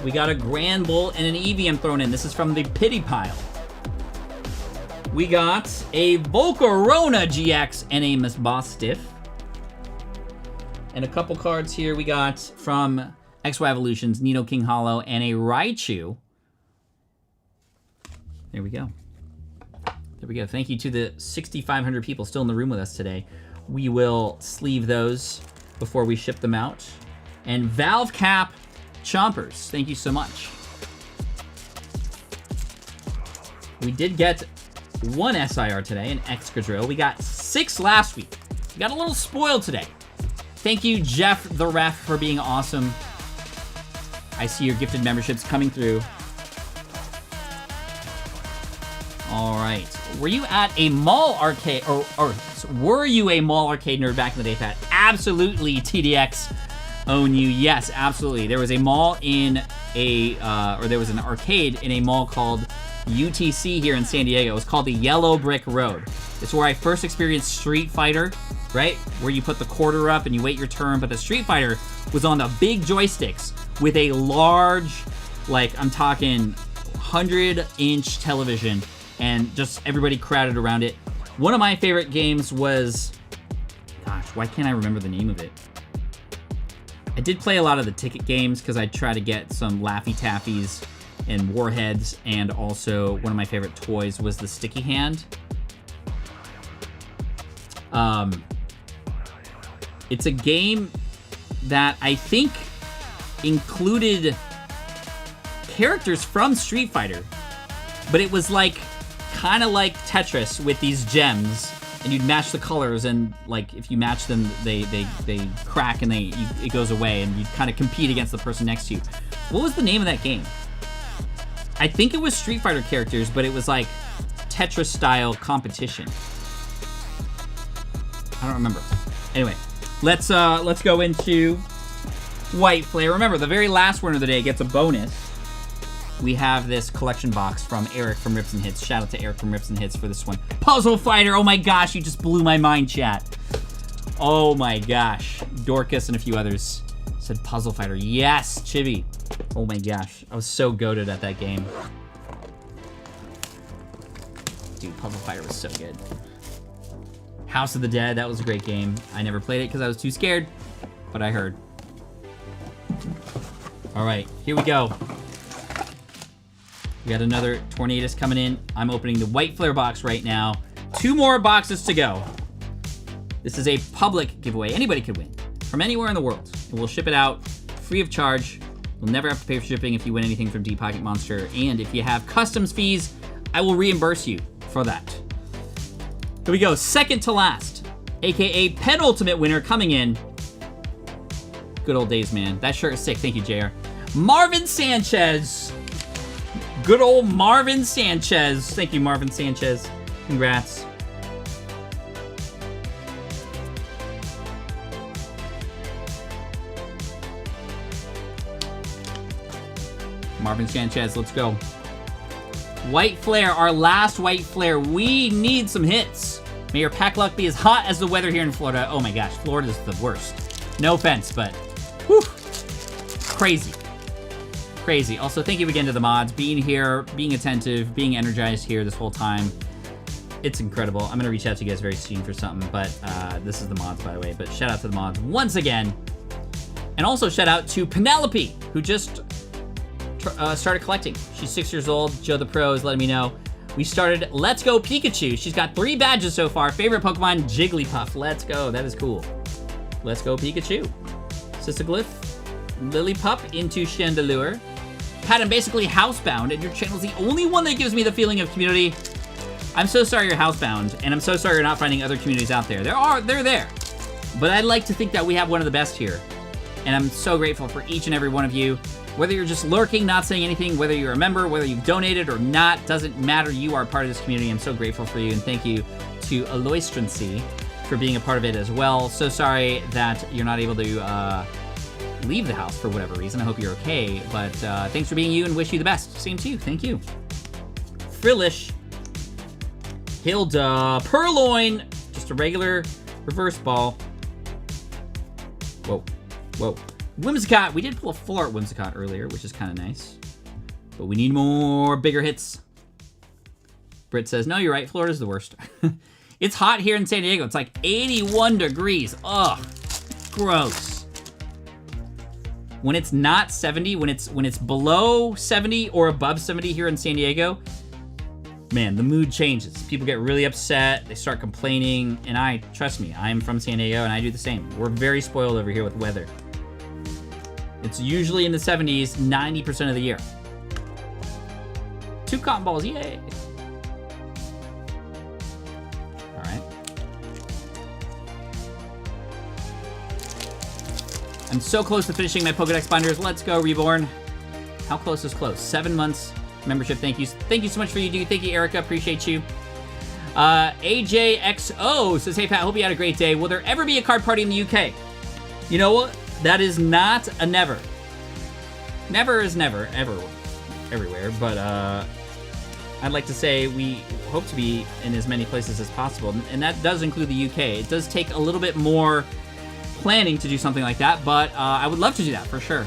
We got a Grand Bull and an EVM thrown in. This is from the Pity Pile. We got a Volcarona GX and a Miss Boss Stiff. And a couple cards here we got from XY Evolutions, Nino King Hollow, and a Raichu. There we go. There we go. Thank you to the 6,500 people still in the room with us today. We will sleeve those before we ship them out. And Valvecap Chompers, thank you so much. We did get 1 SIR today, an Excadrill. We got 6 last week. We got a little spoiled today. Thank you, Jeff the Ref, for being awesome. I see your gifted memberships coming through. All right. Were you at a mall arcade, or were you a mall arcade nerd back in the day, Pat? Absolutely, TDX. Own you. Yes, absolutely. There was a mall in or there was an arcade in a mall called UTC here in San Diego. It was called the Yellow Brick Road. It's where I first experienced Street Fighter, right? Where you put the quarter up and you wait your turn, but the Street Fighter was on the big joysticks with a large, like I'm talking 100-inch television, and just everybody crowded around it. One of my favorite games was, gosh, why can't I remember the name of it? I did play a lot of the ticket games because I try to get some Laffy Taffies and Warheads, and also one of my favorite toys was the Sticky Hand. It's a game that I think included characters from Street Fighter, but it was like kind of like Tetris with these gems and you'd match the colors, and like if you match them, they crack and it goes away, and you kind of compete against the person next to you. What was the name of that game? I think it was Street Fighter characters, but it was like Tetris style competition. I don't remember. Anyway, let's go into White Flare. Remember, the very last winner of the day gets a bonus. We have this collection box from Eric from Rips and Hits. Shout out to Eric from Rips and Hits for this one. Puzzle Fighter. Oh my gosh, you just blew my mind, chat. Oh my gosh. Dorcas and a few others said Puzzle Fighter. Yes, Chibi. Oh my gosh, I was so goated at that game. Dude, Puzzle Fighter was so good. House of the Dead, that was a great game. I never played it because I was too scared, but I heard. All right, here we go. We got another Tornadus coming in. I'm opening the White Flare box right now. 2 more boxes to go. This is a public giveaway. Anybody could win from anywhere in the world. And we'll ship it out free of charge. You'll never have to pay for shipping if you win anything from Deep Pocket Monster. And if you have customs fees, I will reimburse you for that. Here we go, second to last, AKA penultimate winner coming in. Good old days, man. That shirt is sick. Thank you, JR. Marvin Sanchez. Good old Marvin Sanchez. Thank you, Marvin Sanchez. Congrats. Marvin Sanchez, let's go. White Flare, our last White Flare. We need some hits. May your pack luck be as hot as the weather here in Florida. Oh my gosh, Florida is the worst. No offense, but whew, crazy. Crazy. Also, thank you again to the mods. Being here, being attentive, being energized here this whole time. It's incredible. I'm going to reach out to you guys very soon for something, but this is the mods, by the way. But shout out to the mods once again. And also shout out to Penelope, who just started collecting. She's 6 years old. Joe the Pro is letting me know. We started Let's Go Pikachu. She's got 3 badges so far. Favorite Pokemon, Jigglypuff. Let's go. That is cool. Let's go Pikachu. Sisyglyph, Lillipup into Chandelure. Pat, I'm basically housebound, and your channel's the only one that gives me the feeling of community. I'm so sorry you're housebound, and I'm so sorry you're not finding other communities out there. They're there. But I'd like to think that we have one of the best here. And I'm so grateful for each and every one of you. Whether you're just lurking, not saying anything, whether you're a member, whether you've donated or not, doesn't matter. You are part of this community. I'm so grateful for you, and thank you to Aloystrancy for being a part of it as well. So sorry that you're not able to leave the house for whatever reason. I hope you're okay, but thanks for being you and wish you the best. Same to you. Thank you. Frillish, Hilda, Purloin, just a regular reverse ball. Whoa, whoa. Whimsicott, we did pull a full art Whimsicott earlier, which is kind of nice. But we need more bigger hits. Britt says, no, you're right, Florida's the worst. It's hot here in San Diego. It's like 81 degrees. Ugh, gross. When it's not 70, when it's below 70 or above 70 here in San Diego, man, the mood changes. People get really upset. They start complaining. And trust me, I'm from San Diego and I do the same. We're very spoiled over here with weather. It's usually in the 70s 90% of the year. 2 cotton balls, yay! All right. I'm so close to finishing my Pokedex binders. Let's go, Reborn. How close is close? 7 months membership. Thank you. Thank you so much for you, dude. Thank you, Erica. Appreciate you. AJXO says, hey, Pat, hope you had a great day. Will there ever be a card party in the UK? You know what? That is not a never. Never is never, ever, everywhere. But I'd like to say we hope to be in as many places as possible. And that does include the UK. It does take a little bit more planning to do something like that. But I would love to do that for sure.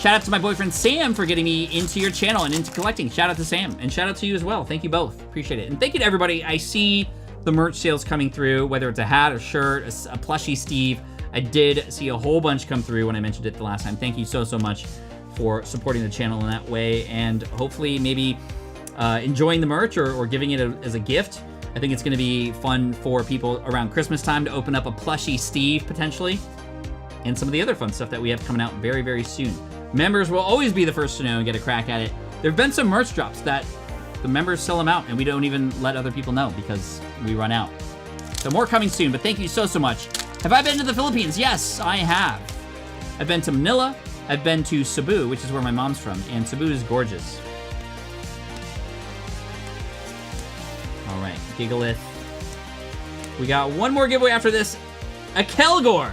Shout out to my boyfriend Sam for getting me into your channel and into collecting. Shout out to Sam. And shout out to you as well. Thank you both. Appreciate it. And thank you to everybody. I see the merch sales coming through, whether it's a hat, a shirt, a plushie Steve. I did see a whole bunch come through when I mentioned it the last time. Thank you so much for supporting the channel in that way, and hopefully maybe enjoying the merch or giving it as a gift. I think it's going to be fun for people around Christmas time to open up a plushie Steve potentially, and some of the other fun stuff that we have coming out very, very soon. Members will always be the first to know and get a crack at it. There have been some merch drops that the members sell them out, and we don't even let other people know because we run out. So more coming soon, but thank you so much. Have I been to the Philippines? Yes, I have. I've been to Manila. I've been to Cebu, which is where my mom's from, and Cebu is gorgeous. All right, Gigalith. We got one more giveaway after this. A Kelgor.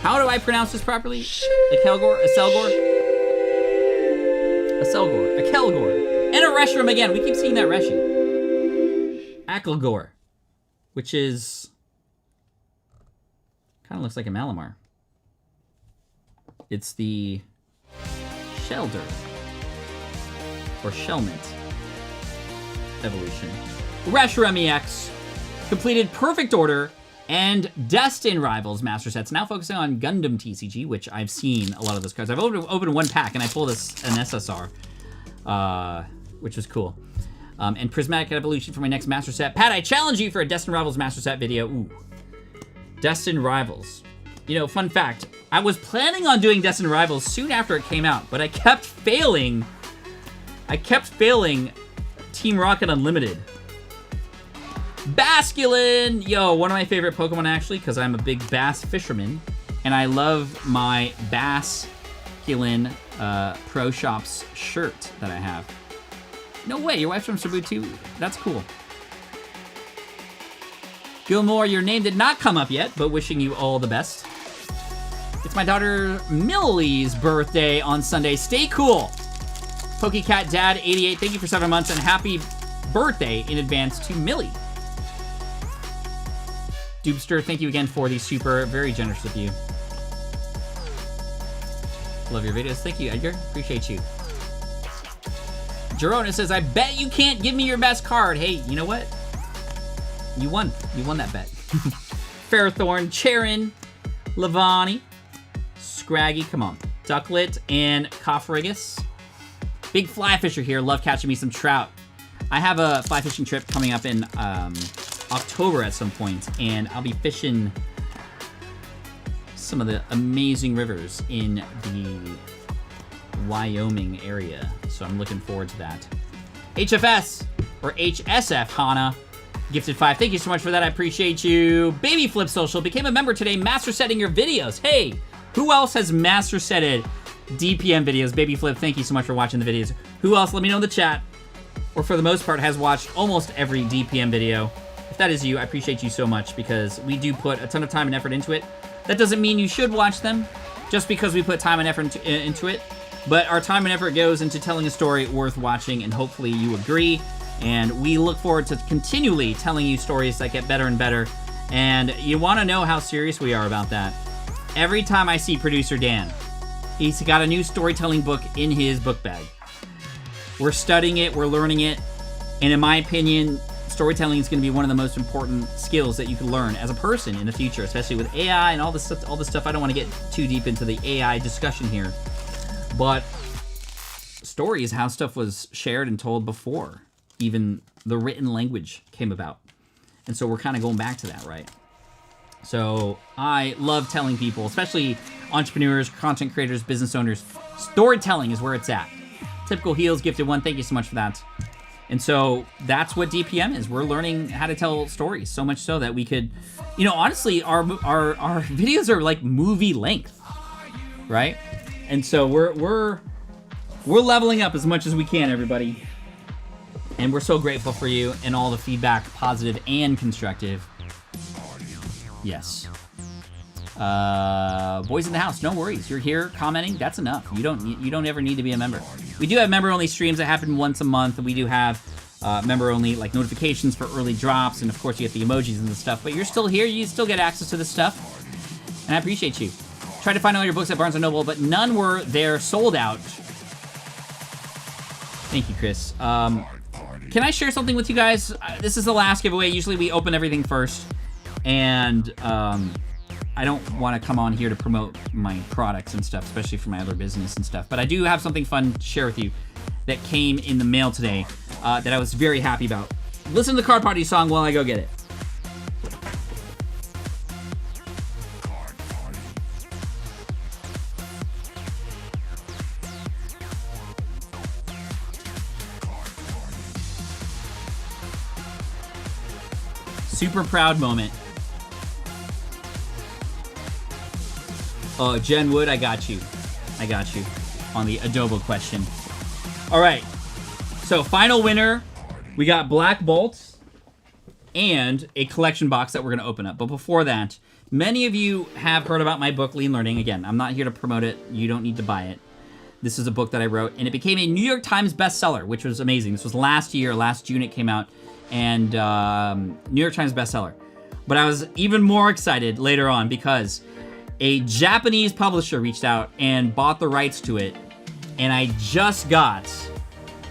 How do I pronounce this properly? A Kelgor? A Selgor? A Selgor. A Kelgor. And a Reshiram again. We keep seeing that Reshi. Akelgor. Which is... kind of looks like a Malamar. It's the Shelder. Or Shelmet evolution. Reshiram EX. Completed Perfect Order. And Destin Rivals Master Sets. Now focusing on Gundam TCG, which I've seen a lot of those cards. I've opened one pack, and I pulled an SSR, which was cool. And Prismatic Evolution for my next Master Set. Pat, I challenge you for a Destin Rivals Master Set video. Ooh. Destin Rivals. You know, fun fact. I was planning on doing Destin Rivals soon after it came out, but I kept failing. Team Rocket Unlimited. Basculin! Yo, one of my favorite Pokemon, actually, because I'm a big bass fisherman. And I love my Basculin Pro Shops shirt that I have. No way, your wife's from Cebu too? That's cool. Gilmore, your name did not come up yet, but wishing you all the best. It's my daughter Millie's birthday on Sunday. Stay cool. PokeCat Dad 88, thank you for 7 months, and happy birthday in advance to Millie. Doobster, thank you again for the super, very generous of you. Love your videos. Thank you, Edgar. Appreciate you. Jerona says, I bet you can't give me your best card. Hey, you know what? You won. You won that bet. Fairthorn, Charon, Lavani, Scraggy, come on. Ducklet, and Coffrigus. Big fly fisher here. Love catching me some trout. I have a fly fishing trip coming up in October at some point, and I'll be fishing some of the amazing rivers in the Wyoming area, so I'm looking forward to that. HFS, or HSF, Hana, gifted 5. Thank you so much for that. I appreciate you. Baby Flip Social became a member today, master setting your videos. Hey, who else has master setted DPM videos? Baby Flip, thank you so much for watching the videos. Who else? Let me know in the chat, or for the most part has watched almost every DPM video. If that is you, I appreciate you so much, because we do put a ton of time and effort into it. That doesn't mean you should watch them just because we put time and effort into it, but our time and effort goes into telling a story worth watching, and hopefully you agree. And we look forward to continually telling you stories that get better and better, and you want to know how serious we are about that. Every time I see producer Dan, he's got a new storytelling book in his book bag. We're studying it, we're learning it, and in my opinion, storytelling is going to be one of the most important skills that you can learn as a person in the future, especially with AI and all this stuff. I don't want to get too deep into the AI discussion here, but story is how stuff was shared and told before even the written language came about. And so we're kind of going back to that, right? So I love telling people, especially entrepreneurs, content creators, business owners, storytelling is where it's at. Typical Heels gifted 1. Thank you so much for that. And so that's what DPM is. We're learning how to tell stories, so much so that we could, you know, honestly, our videos are like movie length, right? And so we're leveling up as much as we can, everybody. And we're so grateful for you and all the feedback, positive and constructive. Yes. Boys in the house, no worries. You're here commenting, that's enough. You don't ever need to be a member. We do have member-only streams that happen once a month. We do have member-only like notifications for early drops, and of course you get the emojis and the stuff. But you're still here. You still get access to this stuff, and I appreciate you. Tried to find all your books at Barnes & Noble, but none were there, sold out. Thank you, Chris. Can I share something with you guys? This is the last giveaway. Usually we open everything first, and I don't want to come on here to promote my products and stuff, especially for my other business and stuff. But I do have something fun to share with you that came in the mail today that I was very happy about. Listen to the Card Party song while I go get it. super proud moment. Oh, Jen Wood, I got you. I got you on the adobo question. All right. So, final winner. We got Black Bolts and a collection box that we're going to open up. But before that, many of you have heard about my book, Lean Learning. Again, I'm not here to promote it. You don't need to buy it. This is a book that I wrote, and it became a New York Times bestseller, which was amazing. This was last June it came out, and New York Times bestseller. But I was even more excited later on because a Japanese publisher reached out and bought the rights to it, and I just got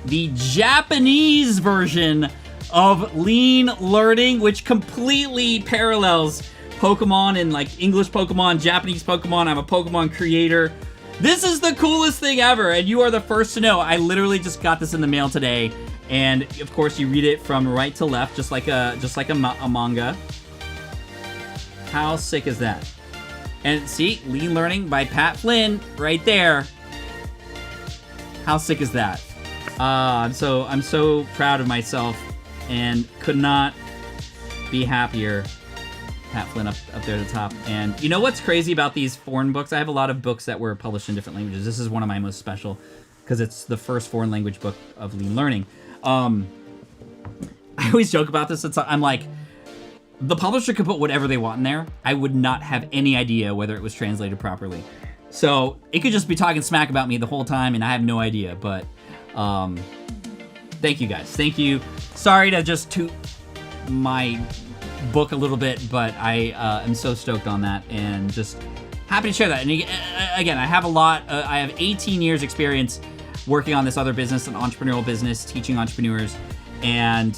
the Japanese version of Lean Learning, which completely parallels Pokemon and like English Pokemon, Japanese Pokemon. I'm a Pokemon creator. This is the coolest thing ever, and you are the first to know. I literally just got this in the mail today, and of course you read it from right to left, just like a manga. How sick is that? And see, Lean Learning by Pat Flynn, right there. How sick is that? I'm so proud of myself, and could not be happier. Pat Flynn up there at the top. And you know what's crazy about these foreign books? I have a lot of books that were published in different languages. This is one of my most special because it's the first foreign language book of Lean Learning. I always joke about this. I'm like, the publisher could put whatever they want in there. I would not have any idea whether it was translated properly. So it could just be talking smack about me the whole time, and I have no idea. But thank you guys. Thank you. Sorry to just toot my book a little bit, but I am so stoked on that and just happy to share that. And again, I have I have 18 years experience working on this other business, an entrepreneurial business, teaching entrepreneurs, and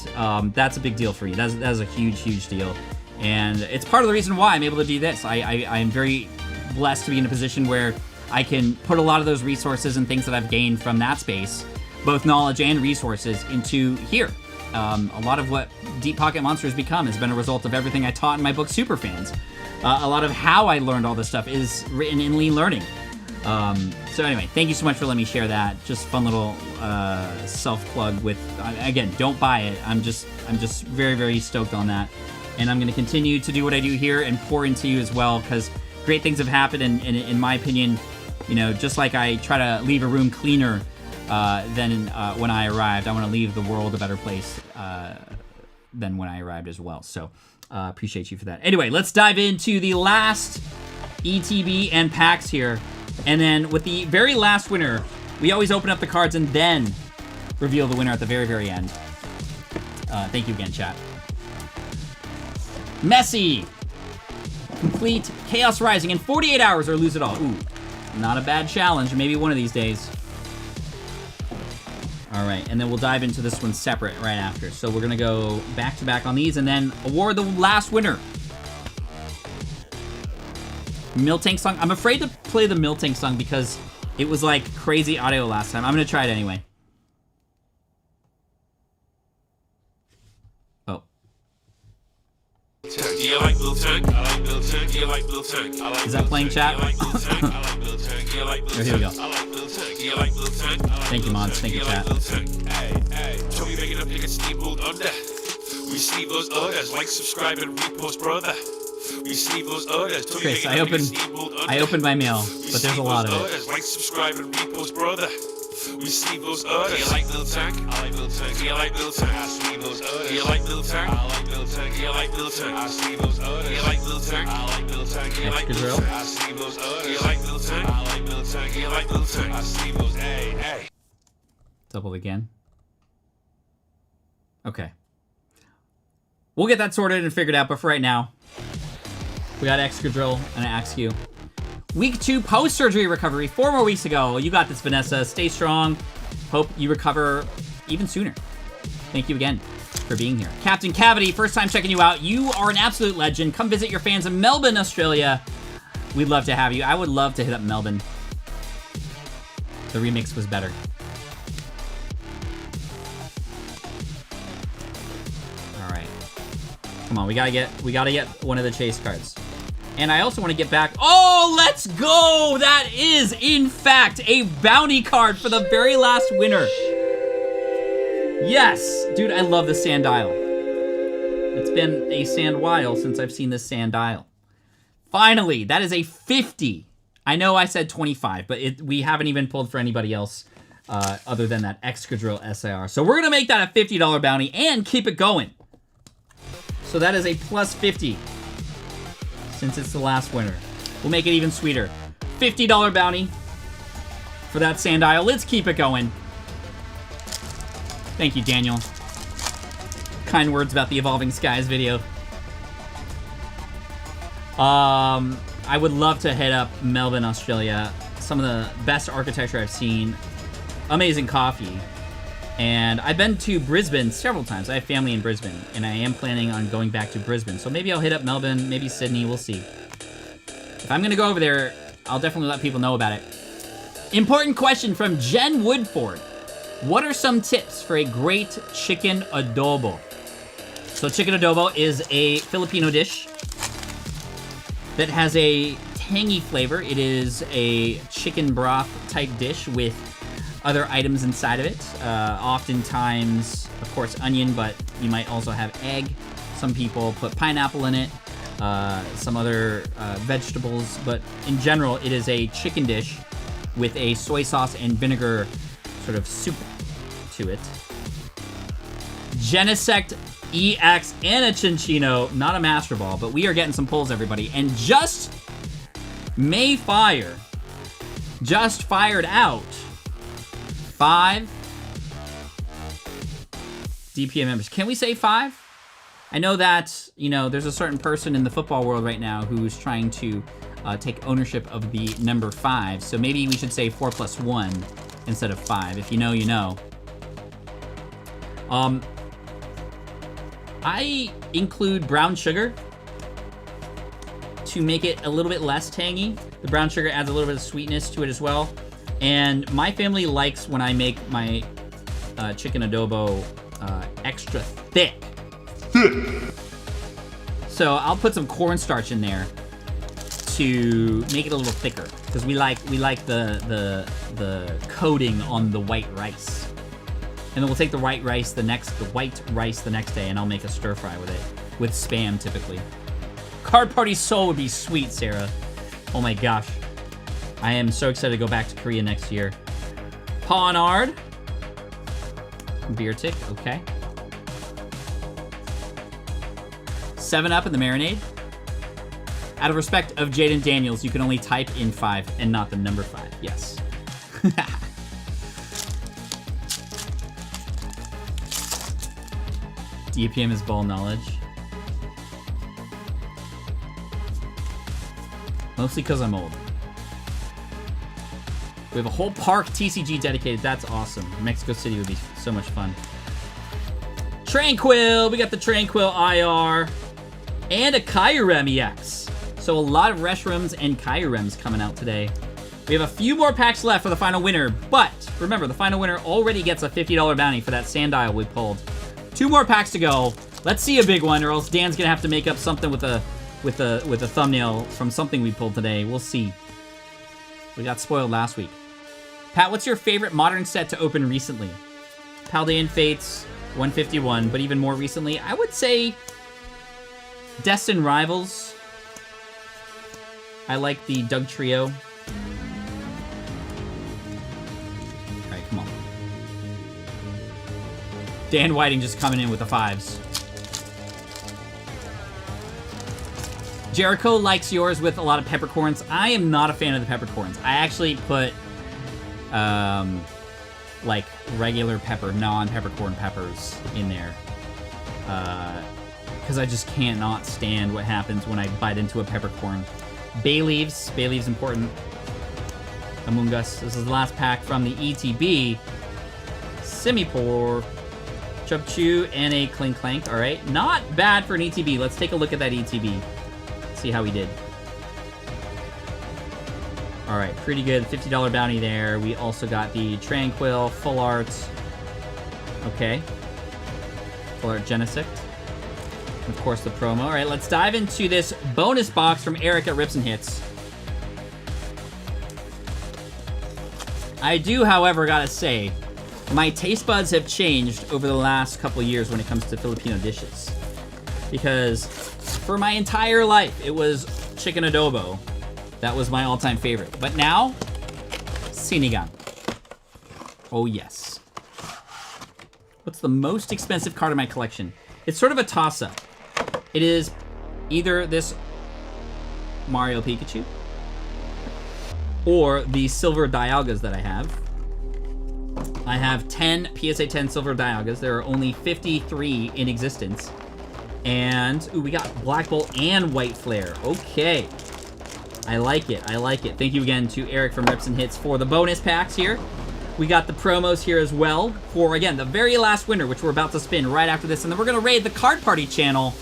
that's a big deal for me. That is a huge deal, and it's part of the reason why I'm able to do this. I am very blessed to be in a position where I can put a lot of those resources and things that I've gained from that space, both knowledge and resources, into here. A lot of what Deep Pocket Monsters become has been a result of everything I taught in my book, Superfans. A lot of how I learned all this stuff is written in Lean Learning. So anyway, thank you so much for letting me share that. Just fun little self-plug with, again, don't buy it. I'm just very stoked on that. And I'm going to continue to do what I do here and pour into you as well, because great things have happened. And in my opinion, you know, just like I try to leave a room cleaner than when I arrived, I want to leave the world a better place than when I arrived as well. So appreciate you for that. Anyway, let's dive into the last ETB and packs here. And then with the very last winner, we always open up the cards and then reveal the winner at the very end. Thank you again, chat. Messi. Complete Chaos Rising in 48 hours or lose it all. Ooh, not a bad challenge. Maybe one of these days. All right, and then we'll dive into this one separate right after. So we're gonna go back to back on these and then award the last winner. Miltank song. I'm afraid to play the Miltank song because it was like crazy audio last time. I'm gonna try it anyway. Oh. Do you like Miltank? I like Miltank. Do you like Miltank? I like. Is that playing, chat? I like Miltank. I like Miltank. Do you like Miltank? Here we go. I like Miltank. Do you like Miltank? Thank you, mods. Thank you, chat. Hey, show me making up niggas steamrolled under. Receive those orders, like, subscribe, and repost, brother. Receive those orders. Chris, I opened my mail, but there's a lot of it. Like, subscribe, and repost, brother. Receive those orders. Do you like Miltank? I like Miltank. Do you like Miltank? I see those orders. Do you like Miltank? I like Miltank. Do you like Miltank? I see those orders. Do you like Miltank? I like Miltank. Do you like Miltank? I see those orders. Do you like Miltank? I like Miltank. Do you like Miltank? I see those. Hey. Double again. Okay. We'll get that sorted and figured out, but for right now, we got Excadrill and an Axew. Week 2 post-surgery recovery, 4 more weeks ago. You got this, Vanessa. Stay strong. Hope you recover even sooner. Thank you again for being here. Captain Cavity, first time checking you out. You are an absolute legend. Come visit your fans in Melbourne, Australia. We'd love to have you. I would love to hit up Melbourne. The remix was better. All right. Come on, we gotta get one of the chase cards. And I also want to get back. Oh, let's go! That is, in fact, a bounty card for the very last winner. Yes! Dude, I love the Sandile. It's been a sand while since I've seen this sand dial. Finally, that is a 50. I know I said 25, but we haven't even pulled for anybody else other than that Excadrill SIR. So we're going to make that a $50 bounty and keep it going. So that is a plus 50 since it's the last winner. We'll make it even sweeter. $50 bounty for that sand dial. Let's keep it going. Thank you, Daniel. Kind words about the Evolving Skies video. I would love to hit up Melbourne, Australia. Some of the best architecture I've seen. Amazing coffee. And I've been to Brisbane several times. I have family in Brisbane, and I am planning on going back to Brisbane. So maybe I'll hit up Melbourne, maybe Sydney, we'll see. If I'm gonna go over there, I'll definitely let people know about it. Important question from Jen Woodford. What are some tips for a great chicken adobo? So chicken adobo is a Filipino dish that has a tangy flavor. It is a chicken broth type dish with other items inside of it. Oftentimes, of course, onion, but you might also have egg. Some people put pineapple in it, some other vegetables, but in general, it is a chicken dish with a soy sauce and vinegar sort of soup to it. Genesect EX and a Chinchino, not a Master Ball, but we are getting some pulls, everybody. And just fired out 5 DPM members. Can we say 5? I know that, you know, there's a certain person in the football world right now who's trying to take ownership of the number 5. So maybe we should say 4 plus 1 instead of 5. If you know, you know. I include brown sugar to make it a little bit less tangy. The brown sugar adds a little bit of sweetness to it as well. And my family likes when I make my chicken adobo extra thick. So I'll put some cornstarch in there to make it a little thicker because we like the coating on the white rice. And then we'll take the white rice the next day, and I'll make a stir fry with it with Spam typically. Card Party Soul would be sweet, Sarah. Oh my gosh, I am so excited to go back to Korea next year. Pawnard, Beer Tick, okay. 7-Up in the marinade. Out of respect of Jaden Daniels, you can only type in 5 and not the number 5. Yes. DPM is ball knowledge. Mostly because I'm old. We have a whole park TCG dedicated. That's awesome. Mexico City would be so much fun. Tranquil. We got the Tranquil IR. And a Kyurem EX. So a lot of Reshrems and Kyurems coming out today. We have a few more packs left for the final winner. But remember, the final winner already gets a $50 bounty for that Sandile we pulled. 2 more packs to go. Let's see a big one, or else Dan's gonna have to make up something with a thumbnail from something we pulled today. We'll see. We got spoiled last week. Pat, what's your favorite modern set to open recently? Paldean Fates, 151, but even more recently, I would say Destin Rivals. I like the Doug Trio. Alright, come on. Dan Whiting just coming in with the 5s. Jericho likes yours with a lot of peppercorns. I am not a fan of the peppercorns. I actually put, like, regular pepper, non-peppercorn peppers in there. Because I just can't not stand what happens when I bite into a peppercorn. Bay leaves important. Among Us. This is the last pack from the ETB. Simipour. Chubchu and a Clink Clank. Alright, not bad for an ETB. Let's take a look at that ETB. See how we did. Alright, pretty good. $50 bounty there. We also got the Tranquil, Full Art. Okay. Full Art Genesect. Of course, the promo. Alright, let's dive into this bonus box from Eric at Rips and Hits. I do, however, gotta say, my taste buds have changed over the last couple of years when it comes to Filipino dishes. because for my entire life, it was chicken adobo. That was my all-time favorite. But now, Sinigang. Oh, yes. What's the most expensive card in my collection? It's sort of a toss-up. It is either this Mario Pikachu or the silver Dialgas that I have. I have 10 PSA 10 silver Dialgas. There are only 53 in existence. And, ooh, we got Black Bolt and White Flare. Okay. I like it. I like it. Thank you again to Eric from Rips and Hits for the bonus packs here. We got the promos here as well for, again, the very last winner, which we're about to spin right after this. And then we're going to raid the Card Party channel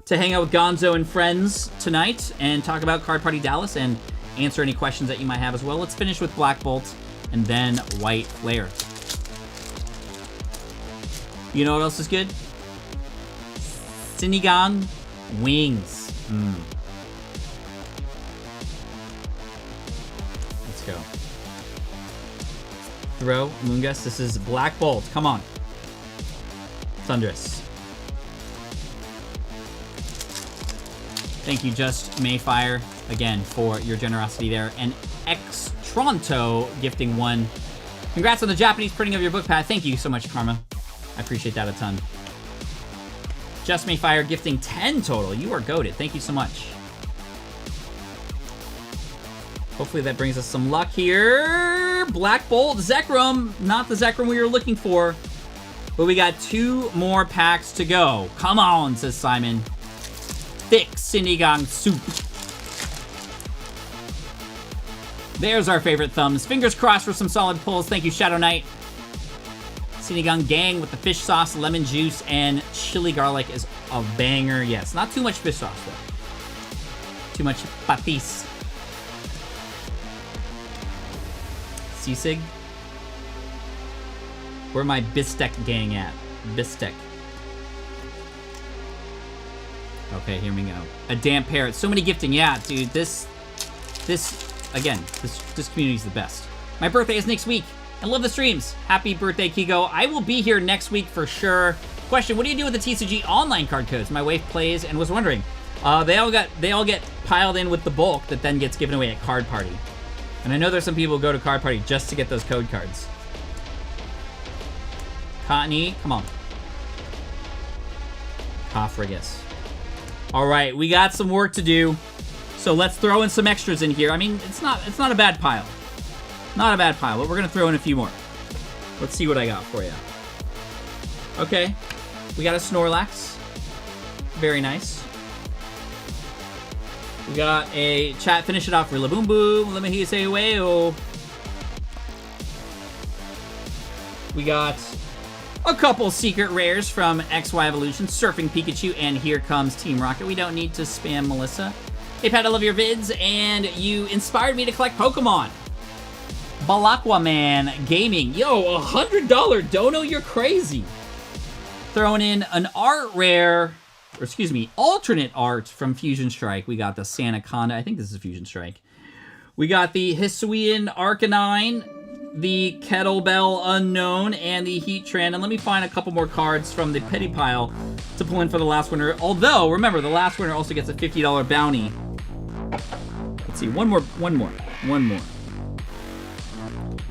to hang out with Gonzo and friends tonight and talk about Card Party Dallas and answer any questions that you might have as well. Let's finish with Black Bolt and then White Flare. You know what else is good? Sinigang wings. Let's go. Throw, Moongus. This is Black Bolt. Come on. Thunderous. Thank you, Just Mayfire, again, for your generosity there. And X-Tronto gifting 1. Congrats on the Japanese printing of your book, Pat. Thank you so much, Karma. I appreciate that a ton. Just Mayfire gifting 10 total. You are goated. Thank you so much. Hopefully that brings us some luck here. Black Bolt, Zekrom. Not the Zekrom we were looking for. But we got 2 more packs to go. Come on, says Simon. Thick Sinigang soup. There's our favorite thumbs. Fingers crossed for some solid pulls. Thank you, Shadow Knight. Sinigang Gang with the fish sauce, lemon juice, and chili garlic is a banger. Yes, not too much fish sauce, though. Too much patis. Sisig. Where my Bistek gang at? Bistek. Okay, here we go. A damp parrot. So many gifting. Yeah, dude, this community's the best. My birthday is next week. I love the streams. Happy birthday, Kiko. I will be here next week for sure. Question, what do you do with the TCG online card codes? My wife plays and was wondering. They all get piled in with the bulk that then gets given away at Card Party. And I know there's some people who go to Card Party just to get those code cards. Cottony, come on. Cofragus. All right, we got some work to do. So let's throw in some extras in here. I mean, it's not a bad pile. Not a bad pile, but we're gonna throw in a few more. Let's see what I got for you. Okay, we got a Snorlax. Very nice. We got a chat, finish it off for Laboom Boom. Let me hear you say wayo. We got a couple secret rares from XY Evolution, Surfing Pikachu, and here comes Team Rocket. We don't need to spam Melissa. Hey Pat, I love your vids, and you inspired me to collect Pokemon. Balakwa Man Gaming. Yo, $100 dono, you're crazy. Throwing in an art rare, or excuse me, alternate art from Fusion Strike. We got the Sanaconda. I think this is Fusion Strike. We got the Hisuian Arcanine, the Kettlebell Unknown, and the Heatran. And let me find a couple more cards from the Petty Pile to pull in for the last winner. Although, remember, the last winner also gets a $50 bounty. Let's see, one more.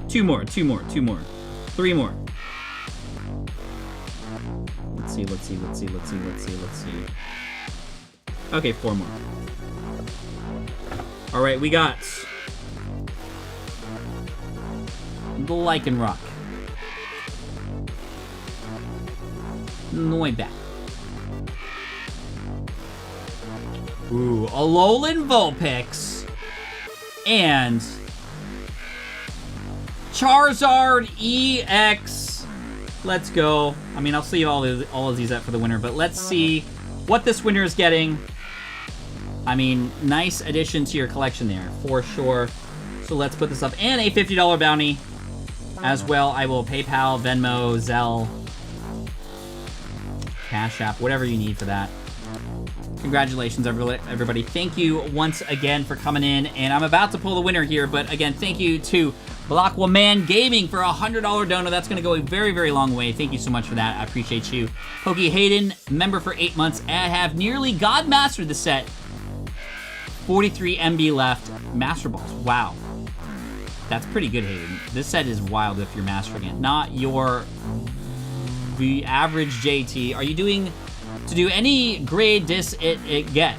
Two more. 3 more. Let's see. Okay, 4 more. All right, we got the Lycanroc. Noibat. Ooh, Alolan Vulpix. And Charizard EX. Let's go. I mean, I'll see all of these up for the winner, but let's see what this winner is getting. I mean, nice addition to your collection there, for sure. So let's put this up. And a $50 bounty as well. I will PayPal, Venmo, Zelle, Cash App, whatever you need for that. Congratulations, everybody. Thank you once again for coming in. And I'm about to pull the winner here, but again, thank you to Balakwaman Gaming for a $100 donor. That's going to go a very, very long way. Thank you so much for that. I appreciate you. Pokey Hayden, member for 8 months. I have nearly God mastered the set. 43 MB left. Master Balls. Wow. That's pretty good, Hayden. This set is wild if you're mastering it. Not your the average JT. Are you doing to do any grade it get?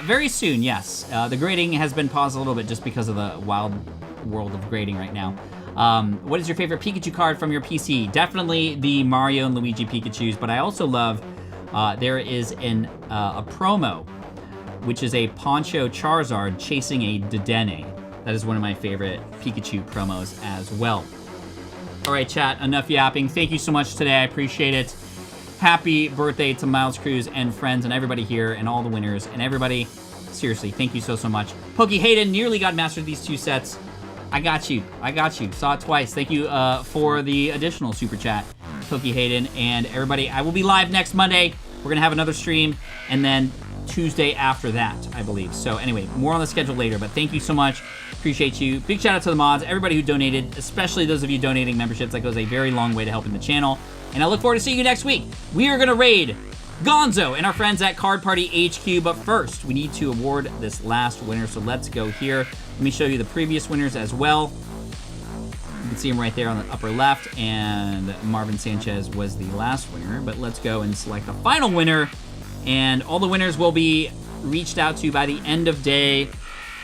Very soon, yes. The grading has been paused a little bit just because of the wild world of grading right now. What is your favorite Pikachu card from your PC? Definitely the Mario and Luigi Pikachus, but I also love, there is a promo, which is a Poncho Charizard chasing a Dedenne. That is one of my favorite Pikachu promos as well. All right, chat, enough yapping. Thank you so much today. I appreciate it. Happy birthday to Miles Cruz and friends and everybody here and all the winners and everybody. Seriously, thank you so, so much. Pokey Hayden nearly got mastered these 2 sets. I got you. I got you. Saw it twice. Thank you for the additional super chat, Pokey Hayden. And everybody, I will be live next Monday. We're going to have another stream. And then Tuesday after that, I believe. So anyway, more on the schedule later. But thank you so much. Appreciate you. Big shout out to the mods, everybody who donated, especially those of you donating memberships. That goes a very long way to helping the channel. And I look forward to seeing you next week. We are going to raid Gonzo and our friends at Card Party HQ. But first, we need to award this last winner. So let's go here. Let me show you the previous winners as well. You can see them right there on the upper left. And Marvin Sanchez was the last winner. But let's go and select the final winner. And all the winners will be reached out to by the end of day,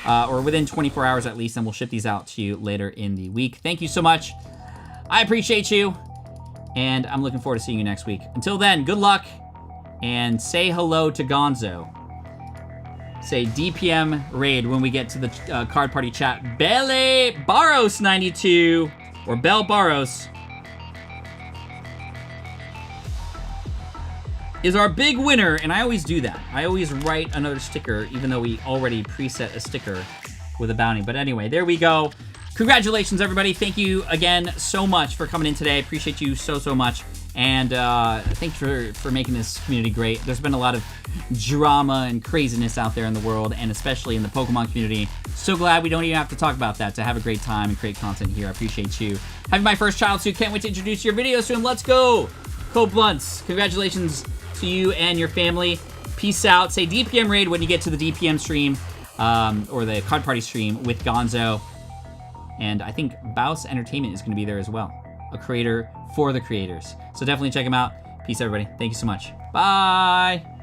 or within 24 hours at least, and we'll ship these out to you later in the week. Thank you so much. I appreciate you, and I'm looking forward to seeing you next week. Until then, good luck, and say hello to Gonzo. Say DPM raid when we get to the Card Party chat. Bele Barros 92, or Bell Barros, is our big winner, and I always do that. I always write another sticker, even though we already preset a sticker with a bounty. But anyway, there we go. Congratulations, everybody. Thank you again so much for coming in today. I appreciate you so, so much. And thanks for making this community great. There's been a lot of drama and craziness out there in the world, and especially in the Pokemon community. So glad we don't even have to talk about that to have a great time and create content here. I appreciate you. Having my first child soon. Can't wait to introduce your videos to him. Let's go. Code Blunts. Congratulations to you and your family. Peace out. Say DPM raid when you get to the DPM stream, or the Card Party stream with Gonzo. And I think Baus Entertainment is going to be there as well. A creator for the creators. So definitely check him out. Peace, everybody. Thank you so much. Bye.